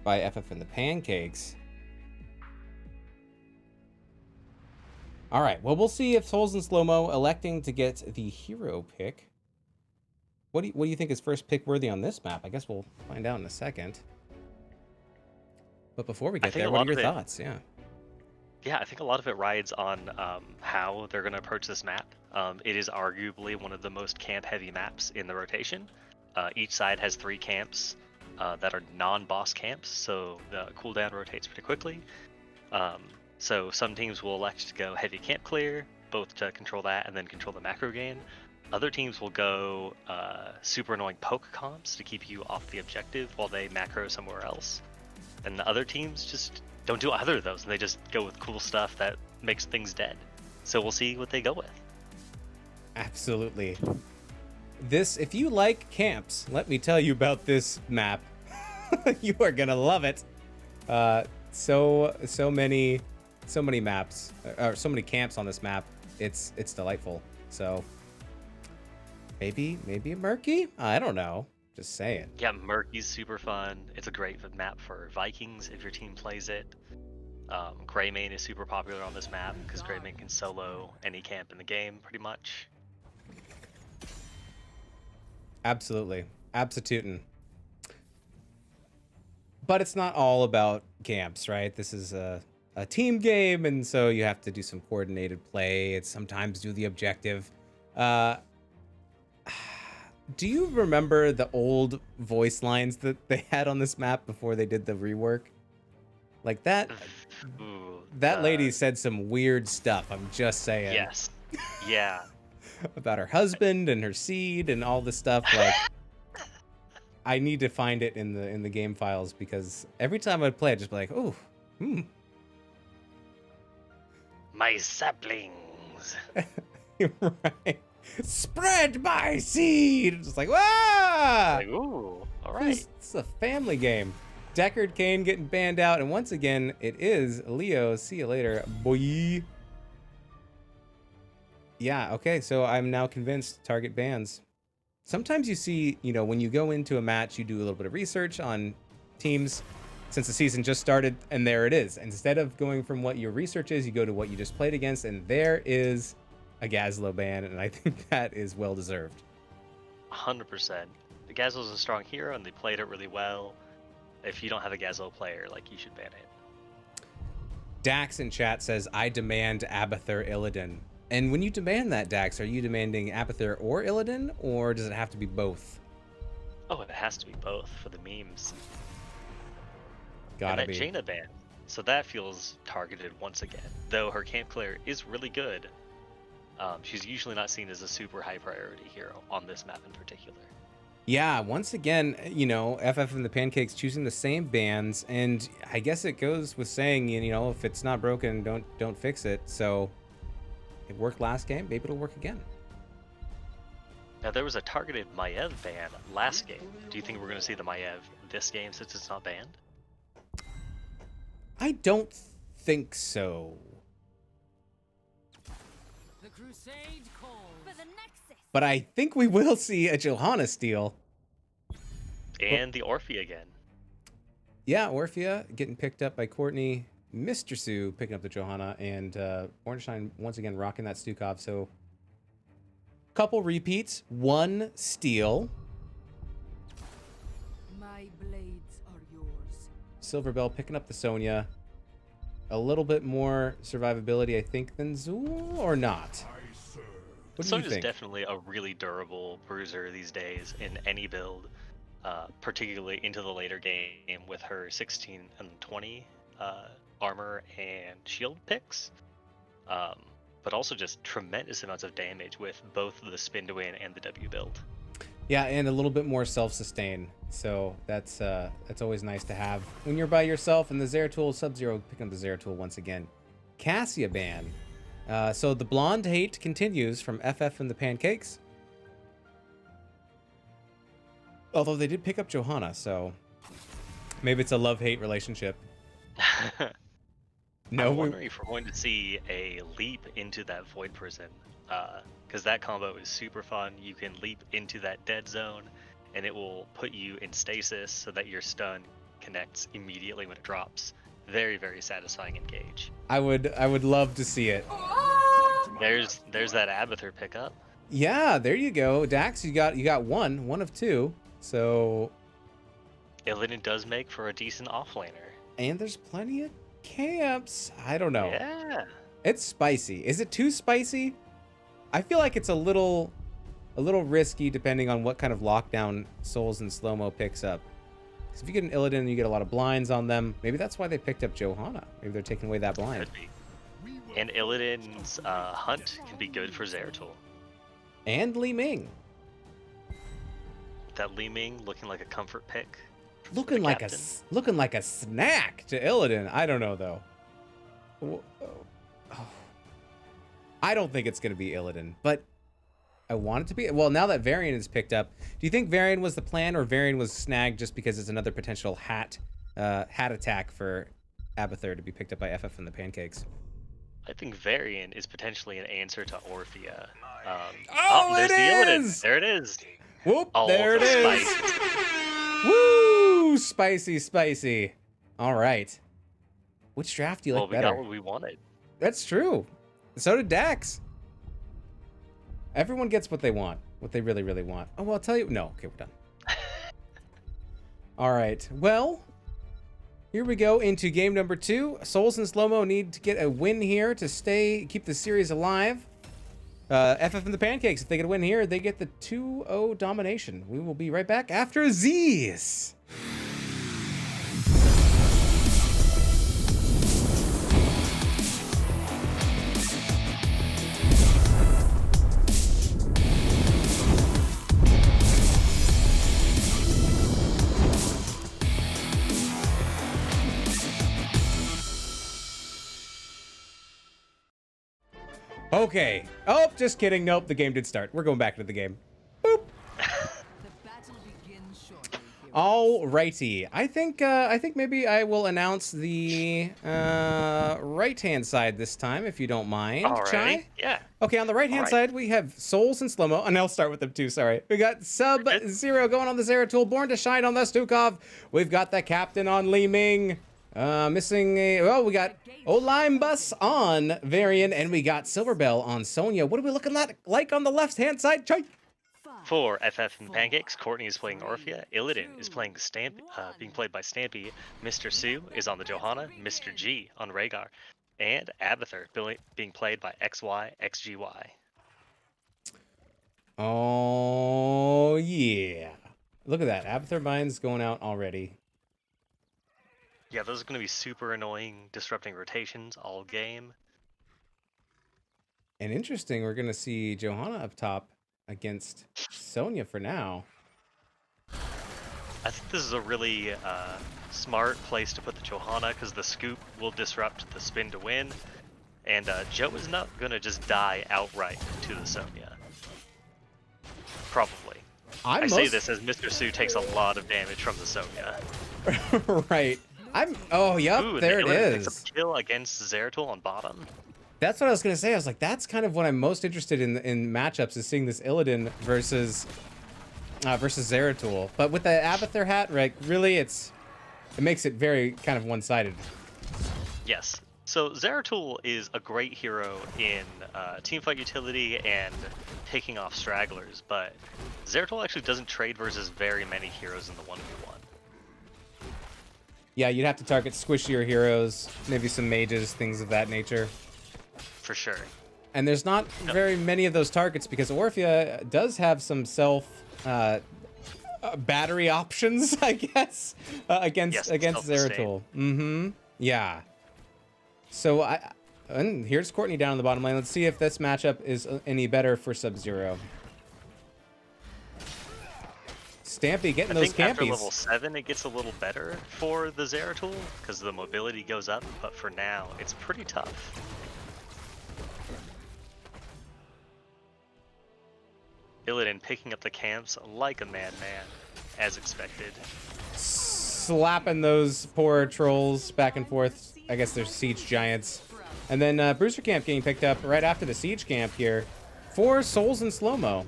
by FF and the Pancakes. All right, well, we'll see if Souls and Slowmo electing to get the hero pick. What do you think is first pick worthy on this map? I guess we'll find out in a second. But before we get there, what are your thoughts? Yeah. Yeah, I think a lot of it rides on how they're going to approach this map. It is arguably one of the most camp-heavy maps in the rotation. Each side has 3 camps that are non-boss camps, so the cooldown rotates pretty quickly. So some teams will elect to go heavy camp clear, both to control that and then control the macro gain. Other teams will go super annoying poke comps to keep you off the objective while they macro somewhere else. And the other teams just don't do either of those, and they just go with cool stuff that makes things dead. So we'll see what they go with. Absolutely. If you like camps, let me tell you about this map. You are gonna love it. So many maps, or so many camps on this map. It's delightful. So maybe a murky? I don't know. Just saying. Yeah, Murky's super fun. It's a great map for Vikings if your team plays it. Greymane is super popular on this map because Greymane can solo any camp in the game pretty much. Absolutely. Absitutin'. But it's not all about camps, right? This is a team game, and so you have to do some coordinated play. It's sometimes do the objective. Uh, do you remember the old voice lines that they had on this map before they did the rework? Like that, Ooh, that lady said some weird stuff. I'm just saying. Yes. Yeah. About her husband and her seed and all this stuff. Like, I need to find it in the game files because every time I'd play, I'd just be like, oh, My saplings. right. Spread my seed. Just like, ah! Like, ooh, all right. It's a family game. Deckard Cain getting banned out, and once again, it is Leo. See you later, boy. Yeah, okay, so I'm now convinced target bans. Sometimes you see, you know, when you go into a match, you do a little bit of research on teams since the season just started, and there it is. Instead of going from what your research is, you go to what you just played against, and there is a Gazlo ban, and I think that is well-deserved. 100%. The Gazlo's a strong hero, and they played it really well. If you don't have a Gazlo player, like, you should ban it. Dax in chat says, I demand Abathur Illidan. And when you demand that, Dax, are you demanding Abathur or Illidan, or does it have to be both? Oh, it has to be both for the memes. Gotta and that be. Jaina ban. So that feels targeted once again. Though her camp clear is really good, she's usually not seen as a super high priority hero on this map in particular. Yeah, once again, you know, FF and the Pancakes choosing the same bans, and I guess it goes with saying, you know, if it's not broken, don't fix it. So it worked last game, maybe it'll work again. Now there was a targeted Maiev ban last game. Do you think we're going to see the Maiev this game since it's not banned? I don't think so. The crusade calls for the Nexus. But I think we will see a Johanna steal. And the Orphe again. Yeah, Orphea getting picked up by Courtney. Mr. Sue picking up the Johanna, and Ornstein once again rocking that Stukov. So, couple repeats, one steal. My blades are yours. Silverbell picking up the Sonya. A little bit more survivability, I think, than Zool, or not? What do you Sonya's think? definitely a really durable bruiser these days in any build, particularly into the later game with her 16 and 20 armor and shield picks, but also just tremendous amounts of damage with both the spin to win and the W build. Yeah, and a little bit more self-sustain. So that's always nice to have when you're by yourself. And the Zeratul Sub-Zero picking up the Zeratul once again. Cassia ban. So the blonde hate continues from FF and the Pancakes. Although they did pick up Johanna, so maybe it's a love-hate relationship. No, I'm wondering if we're going to see a leap into that Void Prison, because that combo is super fun. You can leap into that dead zone, and it will put you in stasis so that your stun connects immediately when it drops. Very, very satisfying engage. I would love to see it. There's that Abathur pickup. Yeah, there you go, Dax. You got one of two. So, Illidan does make for a decent offlaner. and there's plenty of camps. I don't know. Yeah. It's spicy. Is it too spicy? I feel like it's a little risky depending on what kind of lockdown Souls and Slowmo picks up. Because if you get an Illidan, you get a lot of blinds on them. Maybe that's why they picked up Johanna. Maybe they're taking away that blind. Could be. And Illidan's hunt can be good for Zeratul. And Li Ming. That Li Ming looking like a comfort pick. Looking like a snack to Illidan. I don't know though. I don't think it's gonna be Illidan, but I want it to be. Well, now that Varian is picked up, do you think Varian was the plan, or Varian was snagged just because it's another potential hat attack for Abathur to be picked up by FF and the Pancakes? I think Varian is potentially an answer to Orphea. It there's the Illidan. is! There it is. Whoop! All There it the is. spice. Woo! Spicy, spicy. All right. Which draft do you like Well, we better? got what we wanted. That's true. So did Dax. Everyone gets what they want, what they really, really want. Oh, well, I'll tell you. No, okay, we're done. All right. Well, Here we go into game number 2. Souls and Slowmo need to get a win here to keep the series alive. FF and the Pancakes, if they get a win here, they get the 2-0 domination. We will be right back after these. Okay. Oh, just kidding. Nope, the game did start. We're going back to the game. Boop. The battle begins shortly. Alrighty. I think maybe I will announce the right-hand side this time, if you don't mind. Alrighty. Chai? Yeah. Okay, on the right-hand side, we have Souls and Slowmo, and I'll start with them too, sorry. We got Sub-Zero going on the Zeratul, Born to Shine on the Stukov. We've got the Captain on Li Ming. Missing a... Well, we got Olime Bus on Varian, and we got Silverbell on Sonya. What are we looking like on the left-hand side, Chai? For FF and Pancakes, Courtney is playing Orphea, Illidan is playing being played by Stampy, Mr. Sue is on the Johanna, Mr. G on Rhaegar, and Abathur being played by XY. Oh, yeah. Look at that. Abathur Mine's going out already. Yeah, those are going to be super annoying, disrupting rotations all game. And interesting, we're going to see Johanna up top against Sonya for now. I think this is a really smart place to put the Johanna because the scoop will disrupt the spin to win. And Joe is not going to just die outright to the Sonya. Probably. I say this as Mr. Sue takes a lot of damage from the Sonya. Right. Oh, yep, Ooh, there it is. Picks up a kill against Zeratul on bottom. That's what I was going to say. I was like, that's kind of what I'm most interested in matchups, is seeing this Illidan versus Zeratul. But with the Abathur hat, right, really it makes it very kind of one-sided. Yes. So Zeratul is a great hero in teamfight utility and taking off stragglers, but Zeratul actually doesn't trade versus very many heroes in the 1v1. Yeah, you'd have to target squishier heroes, maybe some mages, things of that nature. For sure. And there's not very many of those targets because Orphea does have some battery options, I guess, against Zeratul. Mm-hmm. Yeah. So and here's Courtney down in the bottom lane. Let's see if this matchup is any better for Sub-Zero. Stampy getting those campies. After level 7, it gets a little better for the Zeratul because the mobility goes up, but for now, it's pretty tough. Illidan picking up the camps like a madman, as expected. Slapping those poor trolls back and forth. I guess they're siege giants. And then Brewster Camp getting picked up right after the siege camp here for Souls and Slowmo.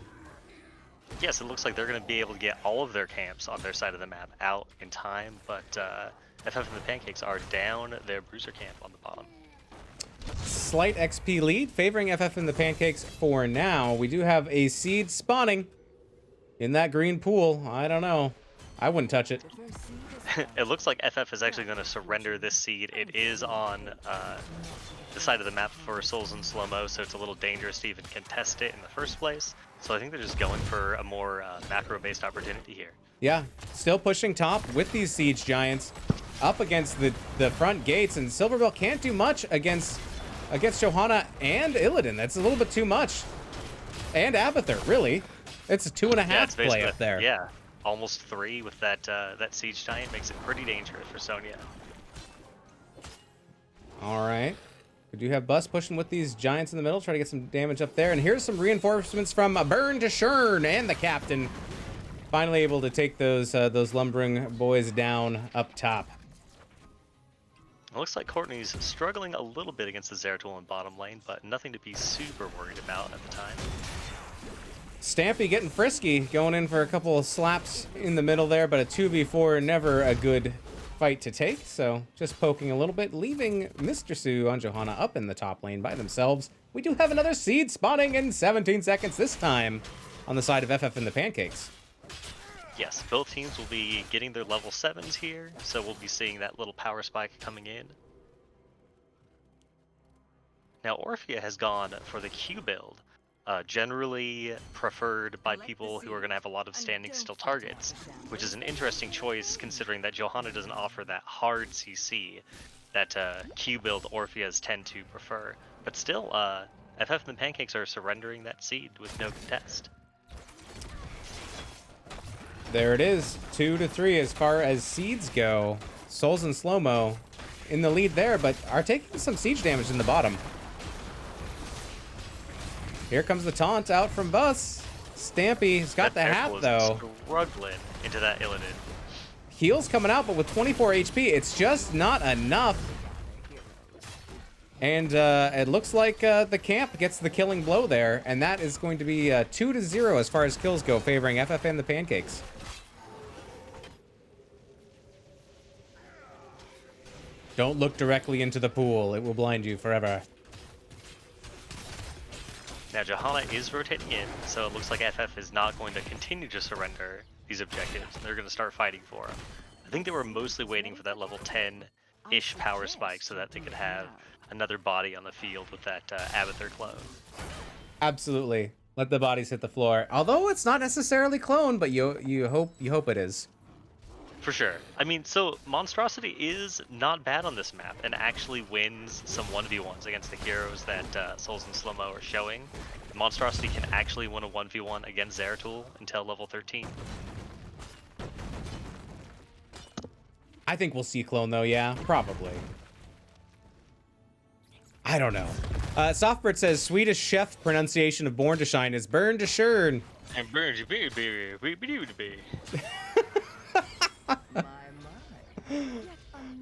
Yes, it looks like they're going to be able to get all of their camps on their side of the map out in time, but FF and the Pancakes are down their Bruiser Camp on the bottom. Slight XP lead, favoring FF and the Pancakes for now. We do have a seed spawning in that green pool. I don't know. I wouldn't touch it. It looks like FF is actually going to surrender this seed. It is on the side of the map for Souls and Slowmo, so it's a little dangerous to even contest it in the first place. So I think they're just going for a more macro-based opportunity here. Yeah, still pushing top with these siege giants up against the front gates, and Silverbell can't do much against Johanna and Illidan. That's a little bit too much. And Abathur, really. It's a 2.5 play up there. Yeah, almost 3 with that that siege giant makes it pretty dangerous for Sonya. All right. We do have Bus pushing with these giants in the middle, try to get some damage up there. And here's some reinforcements from Burn to Shern and the captain. Finally able to take those lumbering boys down up top. It looks like Courtney's struggling a little bit against the Zeratul in bottom lane, but nothing to be super worried about at the time. Stampy getting frisky, going in for a couple of slaps in the middle there, but a 2v4, never a good fight to take. So just poking a little bit, leaving Mr. Sue on Johanna up in the top lane by themselves. We do have another seed spawning in 17 seconds this time on the side of FF and the Pancakes. Yes, both teams will be getting their level 7s here, so we'll be seeing that little power spike coming in. Now Orphea has gone for the Q build, generally preferred by people who are going to have a lot of standing still targets, which is an interesting choice considering that Johanna doesn't offer that hard CC that Q build Orpheas tend to prefer. But still, FF and the Pancakes are surrendering that seed with no contest. There it is, 2-3 as far as seeds go. Souls and Slowmo in the lead there, but are taking some siege damage in the bottom. Here comes the taunt out from Bus. Stampy's got the hat though. Struggling into that Illidan. Heals coming out, but with 24 HP, it's just not enough. And it looks like the camp gets the killing blow there, and that is going to be 2-0 as far as kills go, favoring FF and the Pancakes. Don't look directly into the pool. It will blind you forever. Now Johanna is rotating in, so it looks like FF is not going to continue to surrender these objectives. They're going to start fighting for them. I think they were mostly waiting for that level 10-ish power spike so that they could have another body on the field with that Abathur clone. Absolutely. Let the bodies hit the floor. Although it's not necessarily clone, but you hope it is. For sure. I mean, so Monstrosity is not bad on this map and actually wins some 1v1s against the heroes that Souls and Slowmo are showing. Monstrosity can actually win a 1v1 against Zeratul until level 13. I think we'll see clone though, yeah, probably. I don't know. Softbird says Swedish chef pronunciation of born to shine is burn to shine. And burn to be.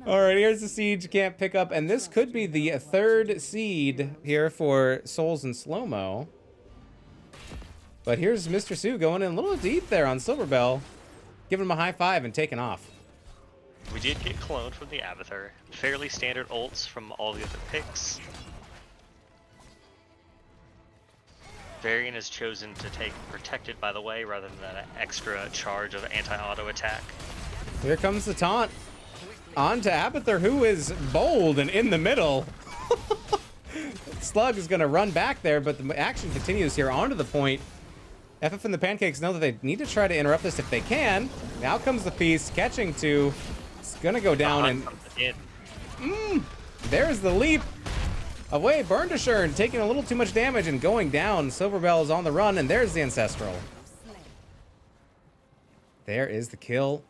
All right, here's the siege you can't pick up, and this could be the third seed here for Souls and Slowmo. But here's Mr. Sue going in a little deep there on Silverbell, giving him a high five and taking off. We did get cloned from the Abathur. Fairly standard ults from all the other picks. Varian has chosen to take Protected, by the way, rather than that extra charge of anti-auto attack. Here comes the taunt. On to Abathur, who is bold and in the middle. Slug is going to run back there, but the action continues here onto the point. FF and the Pancakes know that they need to try to interrupt this if they can. Now comes the feast, catching two. It's going to go down and... there's the leap. Away, Burn to Shern, taking a little too much damage and going down. Silverbell is on the run, and there's the Ancestral. There is the kill.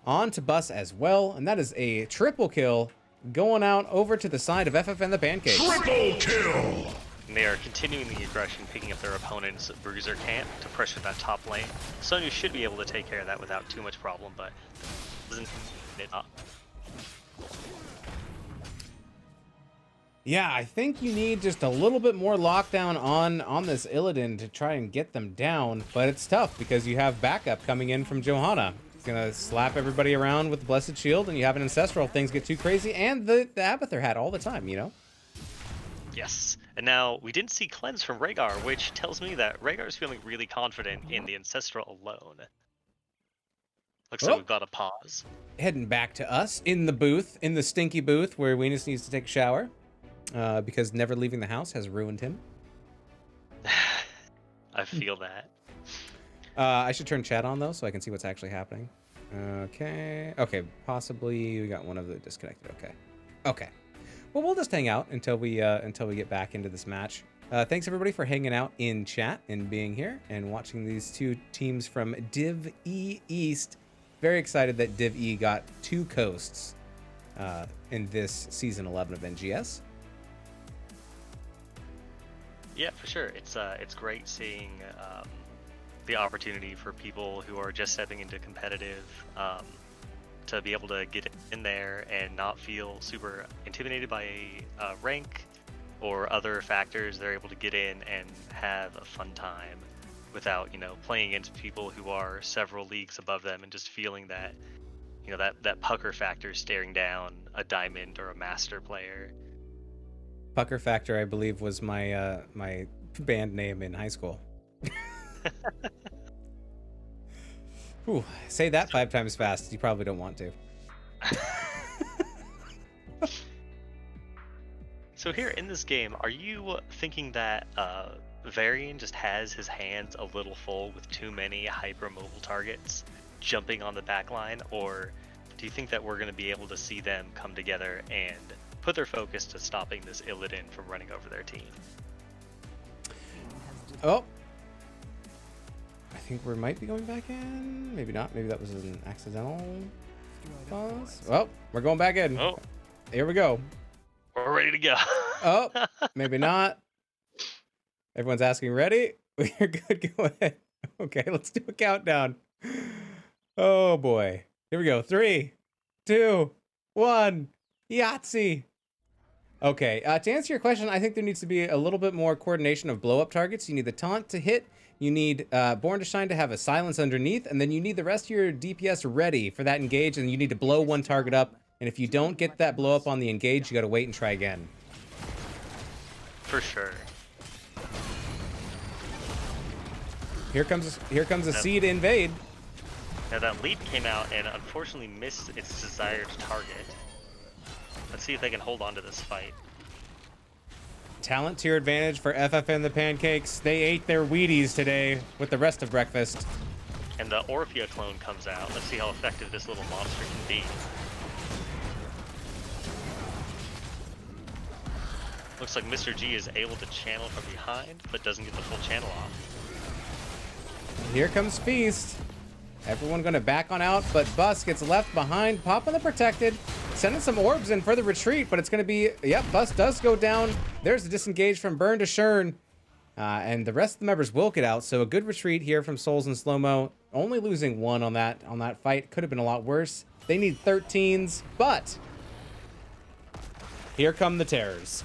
On to Bus as well, and that is a triple kill going out over to the side of FF and the Pancakes. Triple kill! And they are continuing the aggression, picking up their opponent's Bruiser camp to pressure that top lane. Sonya should be able to take care of that without too much problem, but doesn't it up. Yeah, I think you need just a little bit more lockdown on this Illidan to try and get them down, but it's tough because you have backup coming in from Johanna. It's gonna slap everybody around with the Blessed Shield, and you have an Ancestral if things get too crazy, and the Abathur hat all the time, you know? Yes. And now we didn't see Cleanse from Rhaegar, which tells me that Rhaegar is feeling really confident in the Ancestral alone. Looks like we've got a pause. Heading back to us in the booth, in the stinky booth where Venus needs to take a shower because never leaving the house has ruined him. I feel that. I should turn chat on though so I can see what's actually happening. Okay, possibly we got one of the disconnected. Okay. Well, we'll just hang out until we get back into this match. Thanks everybody for hanging out in chat and being here and watching these two teams from Div E East. Very excited that Div E got 2 coasts in this season 11 of NGS. Yeah, for sure. It's great seeing the opportunity for people who are just stepping into competitive to be able to get in there and not feel super intimidated by a rank or other factors. They're able to get in and have a fun time without, playing against people who are several leagues above them and just feeling that, that pucker factor staring down a diamond or a master player. Pucker Factor, I believe, was my my band name in high school. Ooh, say that 5 times fast. You probably don't want to. So here in this game, are you thinking that Varian just has his hands a little full with too many hypermobile targets jumping on the back line, or do you think that we're going to be able to see them come together and put their focus to stopping this Illidan from running over their team? Oh. I think we might be going back in. Maybe not. Maybe that was an accidental pause. Well, we're going back in. Oh, Here we go. we're ready to go. Oh, maybe not. Everyone's asking, ready? We're good. Go ahead. Okay, let's do a countdown. Oh boy. Here we go. 3, 2, 1. Yahtzee. Okay, to answer your question, I think there needs to be a little bit more coordination of blow-up targets. You need the taunt to hit. You need Born to Shine to have a silence underneath, and then you need the rest of your DPS ready for that engage, and you need to blow one target up. And if you don't get that blow up on the engage, you got to wait and try again. For sure. Here comes a seed invade. Now that lead came out and unfortunately missed its desired target. Let's see if they can hold on to this fight. Talent tier advantage for FF and the Pancakes. They ate their Wheaties today with the rest of breakfast. And the Orphea clone comes out. Let's see how effective this little monster can be. Looks like Mr. G is able to channel from behind, but doesn't get the full channel off. Here comes Feast. Everyone going to back on out, but Bus gets left behind. Popping the protected. Sending some orbs in for the retreat, but it's going to be... Yep, Bus does go down. There's the disengage from Burn to Shern. And the rest of the members will get out, so a good retreat here from Souls and Slowmo. Only losing 1 on that fight. Could have been a lot worse. They need 13s, but... Here come the terrors.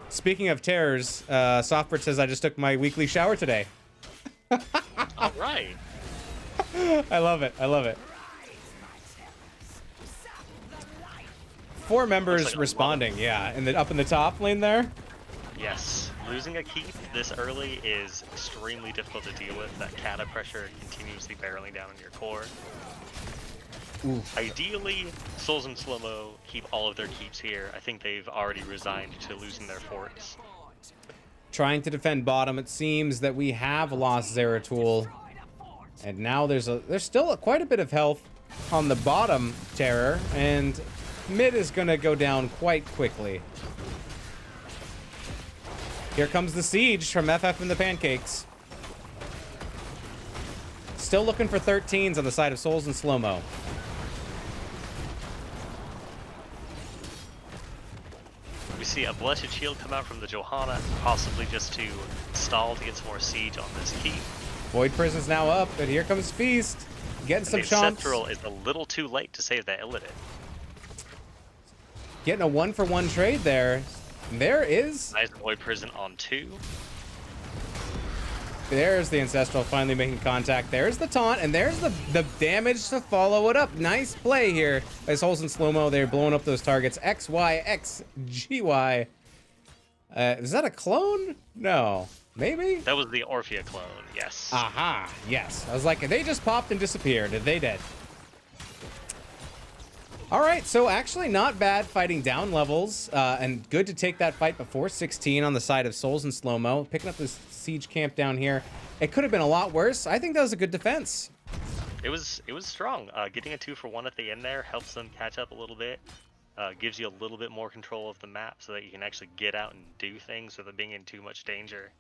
Speaking of terrors, Softbird says I just took my weekly shower today. All right. I love it. I love it. 4 members like responding, yeah, and then up in the top lane there. Yes. Losing a keep this early is extremely difficult to deal with. That kata pressure continuously barreling down on your core. Oof. Ideally, Souls and Slowmo keep all of their keeps here. I think they've already resigned to losing their forts. Trying to defend bottom, it seems that we have lost Zeratul. And now there's still quite a bit of health on the bottom terror, and mid is going to go down quite quickly. Here comes the siege from FF and the Pancakes. Still looking for 13s on the side of Souls and Slowmo. We see a Blessed Shield come out from the Johanna, possibly just to stall to get some more siege on this keep. Void Prison's now up, and here comes Feast. Getting some The chomps. Ancestral is a little too late to save that Illidan. Getting a 1-for-1 trade there. There is... Nice Void Prison on 2. There's the Ancestral finally making contact. There's the taunt, and there's the damage to follow it up. Nice play here by Souls and Slowmo. They're blowing up those targets. X, Y, X, G, Y. Is that a clone? No. Maybe? That was the Orphea clone, yes. Aha, yes. I was like, they just popped and disappeared. They did. All right, so actually not bad fighting down levels, and good to take that fight before 16 on the side of Souls and Slowmo. Picking up this siege camp down here. It could have been a lot worse. I think that was a good defense. It was strong. Getting a 2-for-1 at the end there helps them catch up a little bit. Gives you a little bit more control of the map so that you can actually get out and do things without being in too much danger.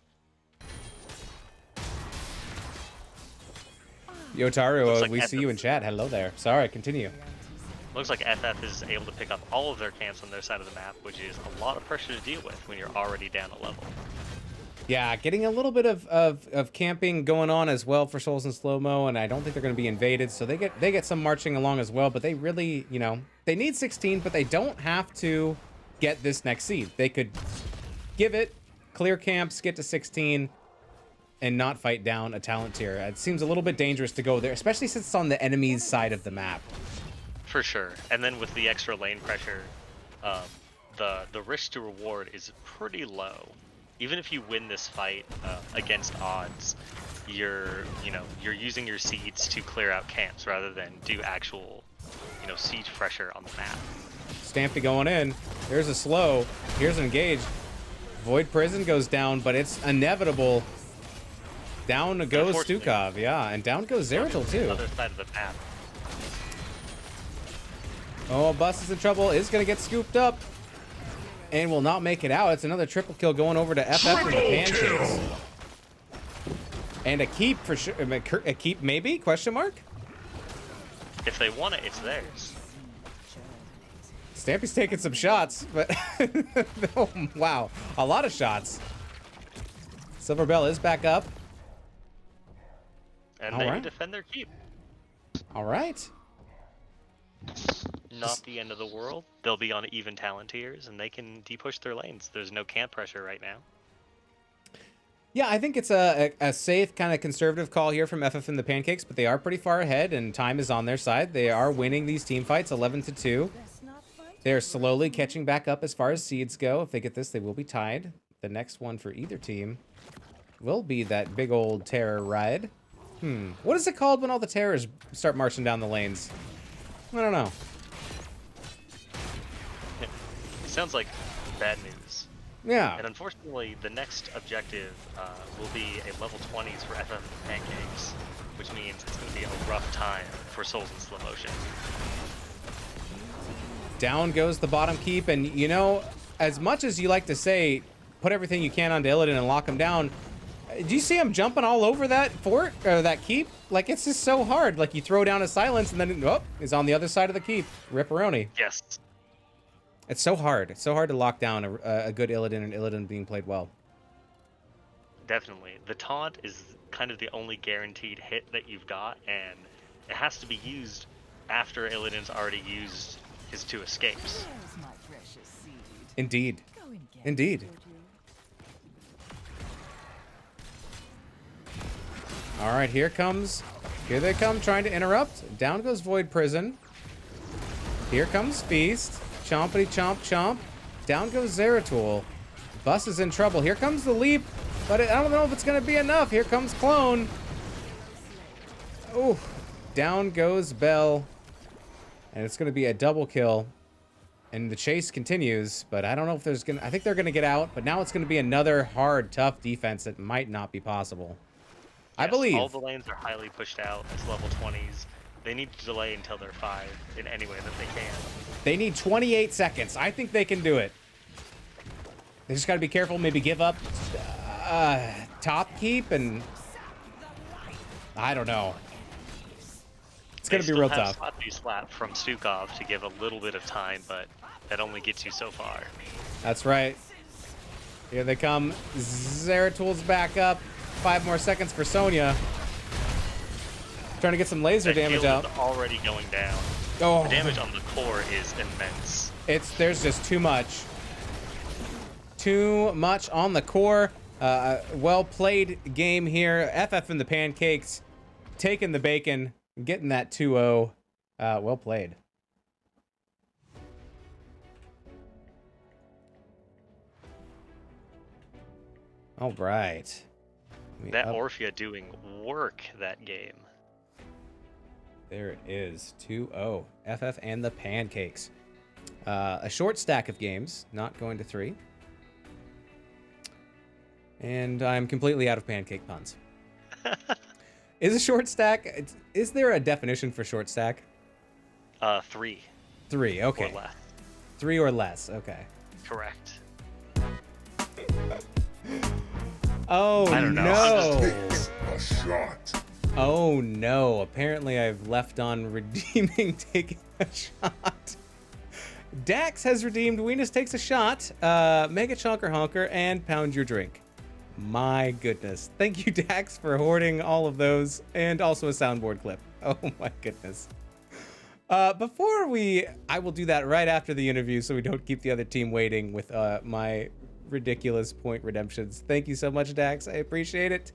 Yotaru, we see you in chat. Hello there. Sorry, continue. Looks like FF is able to pick up all of their camps on their side of the map, which is a lot of pressure to deal with when you're already down a level. Yeah, getting a little bit of camping going on as well for Souls and Slowmo, and I don't think they're going to be invaded, so they get some marching along as well, but they really, you know, they need 16, but they don't have to get this next seed. They could give it, clear camps, get to 16, and not fight down a talent tier. It seems a little bit dangerous to go there, especially since it's on the enemy's side of the map. For sure. And then with the extra lane pressure, the risk to reward is pretty low. Even if you win this fight against odds, you're using your seeds to clear out camps rather than do actual, siege pressure on the map. Stampy going in. There's a slow. Here's an engage. Void Prison goes down, but it's inevitable. Down goes Unfortunately, Stukov, yeah, and down goes Zeratul too. Other side of the map. Oh, Bus is in trouble. Is gonna get scooped up, and will not make it out. It's another triple kill going over to FF and the Pancakes. And a keep for sure. A keep maybe? Question mark. If they want it, it's theirs. Stampy's taking some shots, but oh, wow, a lot of shots. Silver Bell is back up. And All they right. defend their keep. All right. Not the end of the world. They'll be on even talent tiers, and they can depush their lanes. There's no camp pressure right now. Yeah, I think it's a safe, kind of conservative call here from FF and the Pancakes, but they are pretty far ahead, and time is on their side. They are winning these team fights 11-2. They're slowly catching back up as far as seeds go. If they get this, they will be tied. The next one for either team will be that big old terror ride. What is it called when all the terrors start marching down the lanes? I don't know. It sounds like bad news. Yeah. And unfortunately, the next objective will be a level 20s for FF and the Pancakes, which means it's going to be a rough time for Souls in Slow Motion. Down goes the bottom keep, and as much as you like to say, put everything you can onto Illidan and lock him down, do you see him jumping all over that fort, or that keep? Like, it's just so hard. Like, you throw down a silence, and then, he's on the other side of the keep. Ripperoni. Yes. It's so hard. It's so hard to lock down a good Illidan and Illidan being played well. Definitely. The taunt is kind of the only guaranteed hit that you've got, and it has to be used after Illidan's already used his 2 escapes. There's my precious seed. Indeed. Go and get it, Indeed. would you? All right, here they come, trying to interrupt. Down goes Void Prison. Here comes Feast. Chompity chomp chomp. Down goes Zeratul. Bus is in trouble. Here comes the leap, but I don't know if it's going to be enough. Here comes Clone. Oh, down goes Bell. And it's going to be a double kill. And the chase continues, but I don't know if I think they're going to get out, but now it's going to be another hard, tough defense that might not be possible. I Yes, believe. all the lanes are highly pushed out as level 20s. They need to delay until they're 5 in any way that they can. They need 28 seconds. I think they can do it. They just got to be careful. Maybe give up top keep, and I don't know. It's going to be real tough. Slap slap from Stukov to give a little bit of time, but that only gets you so far. That's right. Here they come. Zeratul's back up. 5 more seconds for Sonya. Trying to get some laser damage out. Is already going down. Oh, The damage on the core is immense. there's just too much. Too much on the core. Well played game here. FF and the Pancakes taking the bacon, getting that 2-0. Well played. All right. That Orphea doing work that game. There it is. 2-0. FF and the Pancakes. A short stack of games, not going to 3. And I'm completely out of pancake puns. Is a short stack... Is there a definition for short stack? 3. 3, okay. Or less. 3 or less, okay. Correct. Oh, I don't know. no. Takes a shot. Oh, no. Apparently I've left on redeeming taking a shot. Dax has redeemed Weenus takes a shot, Mega Chonker Honker, and Pound Your Drink. My goodness. Thank you, Dax, for hoarding all of those, and also a soundboard clip. Oh my goodness. I will do that right after the interview so we don't keep the other team waiting with my ridiculous point redemptions. Thank you so much, Dax. I appreciate it.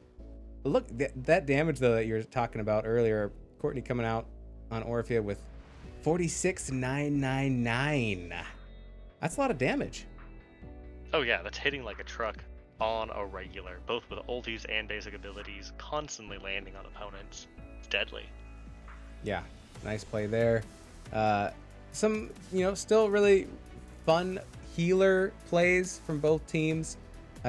Look, that damage, though, that you were talking about earlier, Courtney coming out on Orphea with 46,999. That's a lot of damage. Oh yeah, that's hitting like a truck. on a regular, both with ultis and basic abilities, constantly landing on opponents. It's deadly. Yeah, nice play there. Some, still really fun healer plays from both teams,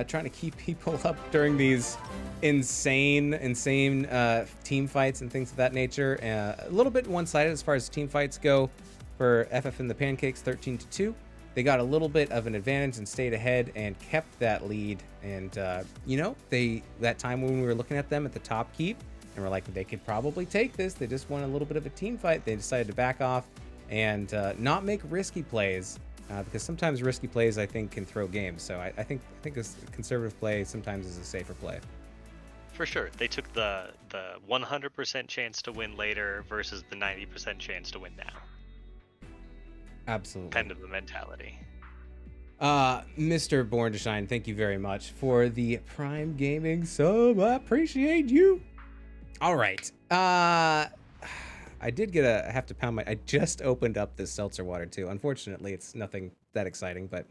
trying to keep people up during these insane team fights and things of that nature. A little bit one-sided as far as team fights go for FF and the Pancakes, 13-2. They got a little bit of an advantage and stayed ahead and kept that lead. And, that time when we were looking at them at the top keep, and we're like, they could probably take this. They just won a little bit of a team fight. They decided to back off and not make risky plays, because sometimes risky plays, I think, can throw games. So I think a conservative play sometimes is a safer play. For sure. They took the 100% chance to win later versus the 90% chance to win now. Absolutely. Kind of the mentality. Mr. Born to Shine, thank you very much for the Prime Gaming sub. I appreciate you. All right. I have to pound I just opened up this seltzer water too. Unfortunately, it's nothing that exciting, but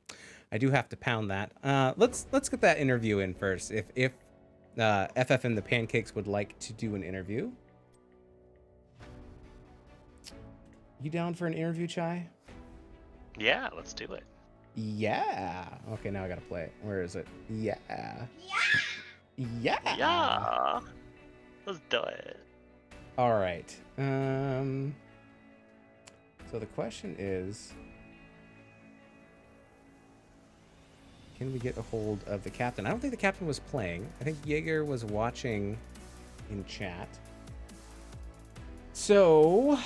I do have to pound that. Let's get that interview in first. If FF and the Pancakes would like to do an interview. You down for an interview, Chai? Yeah, let's do it. Yeah. Okay, now I gotta play it. Where is it? Yeah. Yeah. Yeah. Let's do it. All right. So the question is, can we get a hold of the captain? I don't think the captain was playing. I think Jaeger was watching in chat. So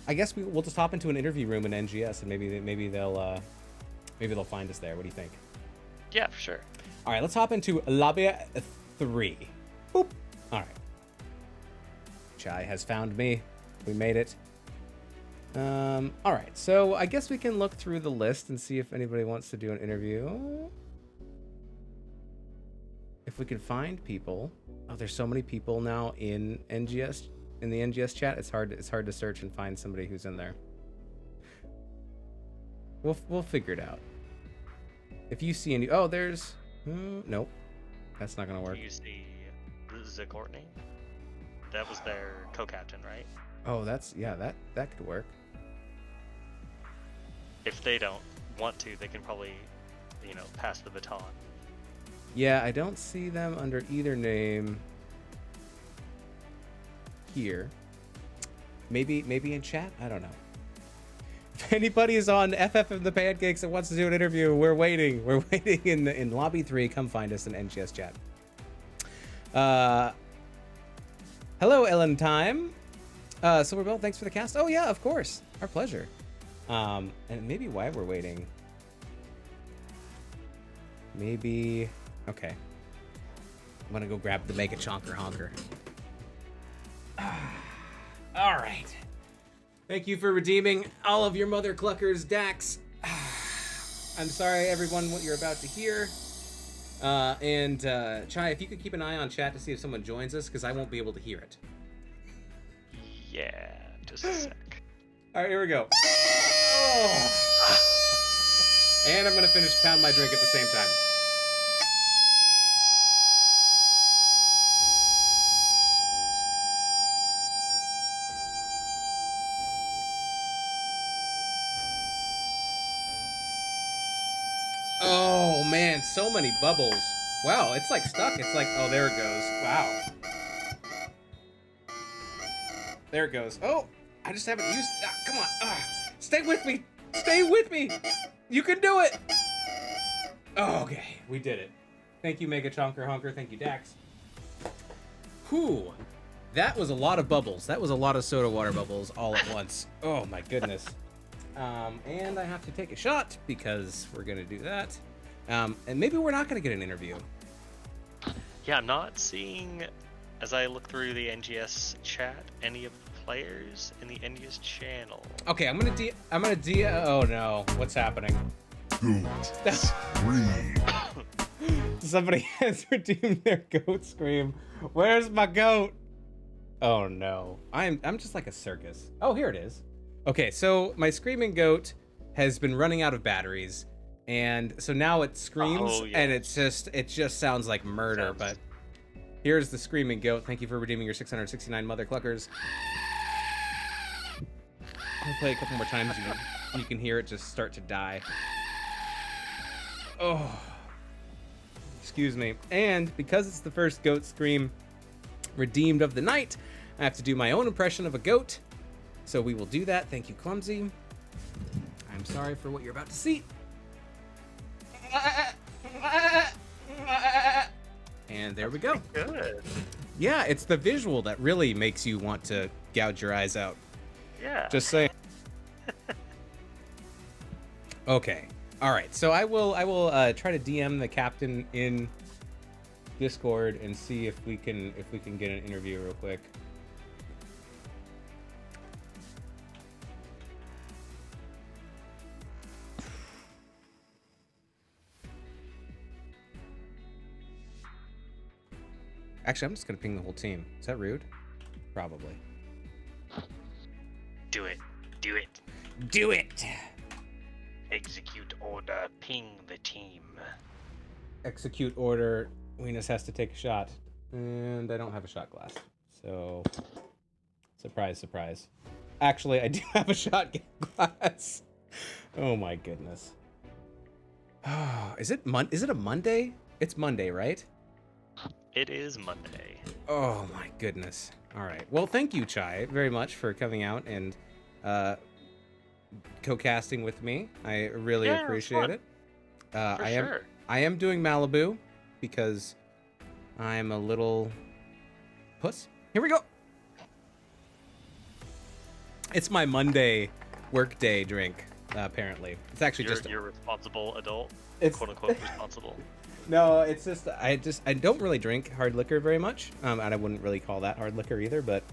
I guess we'll just hop into an interview room in NGS, and maybe they'll find us there. What do you think? Yeah, for sure. All right, let's hop into lobby 3. Boop. All right. Chai has found me. We made it. All right, so I guess we can look through the list and see if anybody wants to do an interview. If we can find people. Oh, there's so many people now in NGS. In the NGS chat, it's hard to search and find somebody who's in there. We'll figure it out. If you see any, there's nope, that's not gonna work. Do you see Courtney? That was their co-captain, right? Oh, that could work. If they don't want to, they can probably, pass the baton. Yeah, I don't see them under either name here. Maybe in chat? I don't know. If anybody is on FF of the Pancakes and wants to do an interview, we're waiting. We're waiting in lobby 3. Come find us in NGS chat. Hello, Ellen Time. Silverbell, thanks for the cast. Oh yeah, of course. Our pleasure. And maybe why we're waiting. Maybe okay. I'm gonna go grab the Mega Chonker Honker. All right. Thank you for redeeming all of your mother cluckers, Dax. I'm sorry, everyone, what you're about to hear. And Chai, if you could keep an eye on chat to see if someone joins us, because I won't be able to hear it. Yeah, just a sec. All right, here we go. Oh. And I'm going to pound my drink at the same time. Oh man, so many bubbles. Wow, it's like stuck. It's like, oh, there it goes. Wow. There it goes. Oh, I just haven't used, come on. Stay with me. Stay with me. You can do it. Oh, okay, we did it. Thank you, Mega Chonker Honker. Thank you, Dax. Whew. That was a lot of bubbles. That was a lot of soda water bubbles all at once. Oh my goodness. And I have to take a shot because we're gonna do that. And maybe we're not gonna get an interview. Yeah, I'm not seeing, as I look through the NGS chat, any of the players in the NGS channel. Okay, I'm gonna oh no, what's happening? Goat scream. Somebody has redeemed their goat scream. Where's my goat? Oh no, I'm just like a circus. Oh, here it is. Okay, so my screaming goat has been running out of batteries, And so now it screams, Oh, and yes. it just sounds like murder. Sounds- But here's the screaming goat. Thank you for redeeming your 669 mother cluckers. I'll play a couple more times. You can hear it just start to die. Oh, excuse me. And because it's the first goat scream redeemed of the night, I have to do my own impression of a goat. So we will do that. Thank you, Clumsy. I'm sorry for what you're about to see. And there we go. Good. Yeah, it's the visual that really makes you want to gouge your eyes out. Yeah. Just saying. Okay. All right. So I will try to DM the captain in Discord and see if we can get an interview real quick. Actually, I'm just gonna ping the whole team. Is that rude? Probably. Do it. Do it. Do it. Execute order. Ping the team. Execute order. Weenus has to take a shot, and I don't have a shot glass. So, surprise, surprise. Actually, I do have a shot glass. Oh my goodness. Is it a Monday? It's Monday, right? It is Monday. Oh my goodness. All right. Well, thank you, Chai, very much for coming out and co-casting with me. I really Yeah, it was appreciate fun. it. For sure. I am doing Malibu because I'm a little puss. Here we go. It's my Monday workday drink. Apparently, it's actually You're a responsible adult. It's Quote unquote responsible. No, it's just I don't really drink hard liquor very much, and I wouldn't really call that hard liquor either. But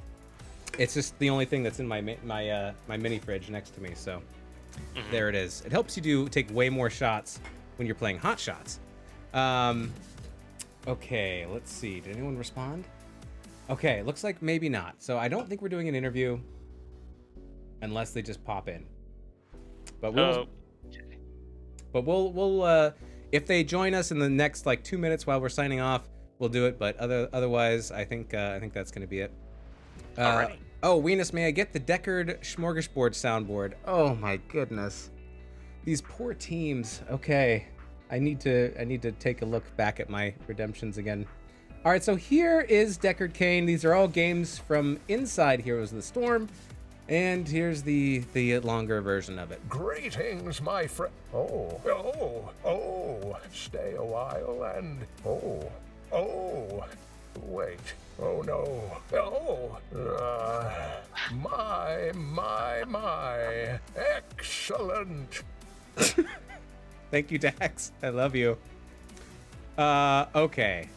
it's just the only thing that's in my mini fridge next to me. So Mhm. there it is. It helps you take way more shots when you're playing hot shots. Okay, let's see. Did anyone respond? Okay, looks like maybe not. So I don't think we're doing an interview unless they just pop in. But we'll we'll if they join us in the next like 2 minutes while we're signing off, we'll do it. But otherwise, I think that's gonna be it. Alrighty. Oh, Weenus, may I get the Deckard Smorgasbord soundboard? Oh my goodness, these poor teams. Okay, I need to take a look back at my redemptions again. All right, so here is Deckard Cain. These are all games from inside Heroes of the Storm. And here's the longer version of it. Greetings, my friend. Oh, stay a while and wait. Oh no. My. Excellent. Thank you, Dax. I love you. Okay.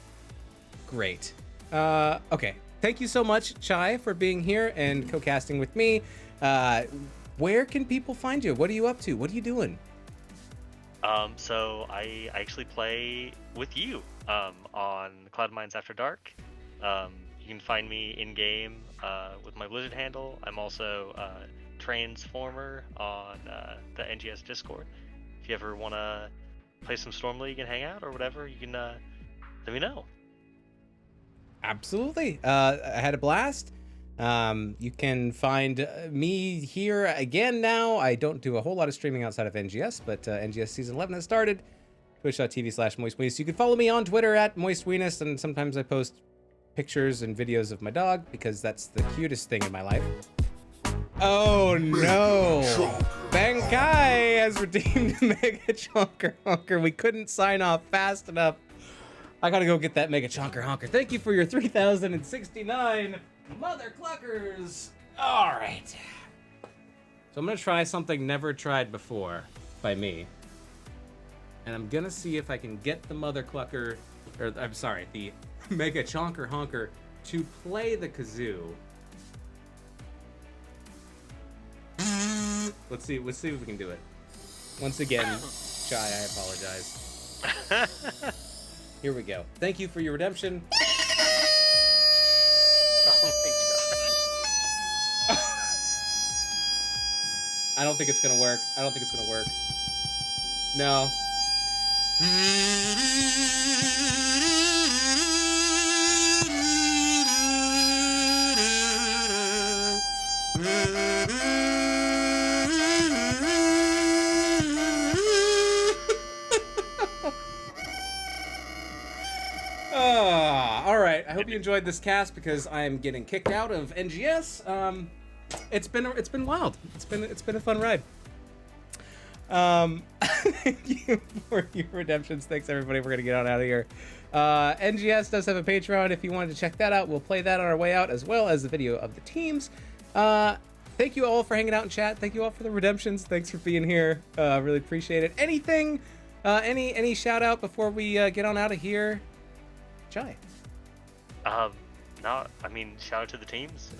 Great. Okay. Thank you so much, Chai, for being here and co-casting with me. Where can people find you? What are you up to? What are you doing? So I actually play with you on Cloud Mines After Dark. You can find me in game with my Blizzard handle. I'm also Transformer on the NGS Discord. If you ever want to play some Storm League and hang out or whatever, you can let me know. Absolutely. I had a blast. You can find me here again now. I don't do a whole lot of streaming outside of NGS, but NGS Season 11 has started. Twitch.tv/MoistWeenus. You can follow me on Twitter at MoistWeenus, and sometimes I post pictures and videos of my dog because that's the cutest thing in my life. Oh no! Bankai has redeemed Mega Chonker Honker. We couldn't sign off fast enough. I gotta go get that Mega Chonker Honker. Thank you for your 3,069 mother cluckers. All right. So I'm gonna try something never tried before by me. And I'm gonna see if I can get the mother clucker, or I'm sorry, the Mega Chonker Honker to play the kazoo. Let's see if we can do it. Once again, Chai, I apologize. Here we go. Thank you for your redemption. Oh I don't think it's gonna work. No. All right. I hope you enjoyed this cast because I am getting kicked out of NGS. It's been wild. It's been a fun ride. Thank you for your redemptions. Thanks everybody. We're gonna get on out of here. NGS does have a Patreon. If you wanted to check that out, we'll play that on our way out, as well as the video of the teams. Thank you all for hanging out in chat. Thank you all for the redemptions. Thanks for being here. Really appreciate it. Anything, any shout out before we get on out of here? Jai. No, I mean, shout out to the teams.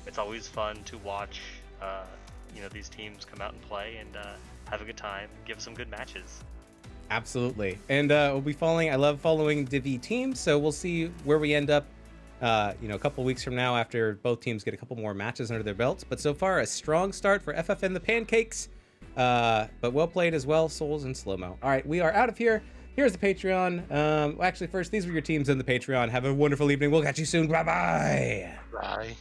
It's always fun to watch, these teams come out and play and have a good time, give some good matches. Absolutely. And we'll be following, I love following Divi teams, so we'll see where we end up, a couple weeks from now after both teams get a couple more matches under their belts. But so far, a strong start for FFN the Pancakes, but well played as well, Souls and Slowmo. All right, we are out of here. Here's the Patreon. Actually, first, these were your teams in the Patreon. Have a wonderful evening. We'll catch you soon. Bye-bye. Bye.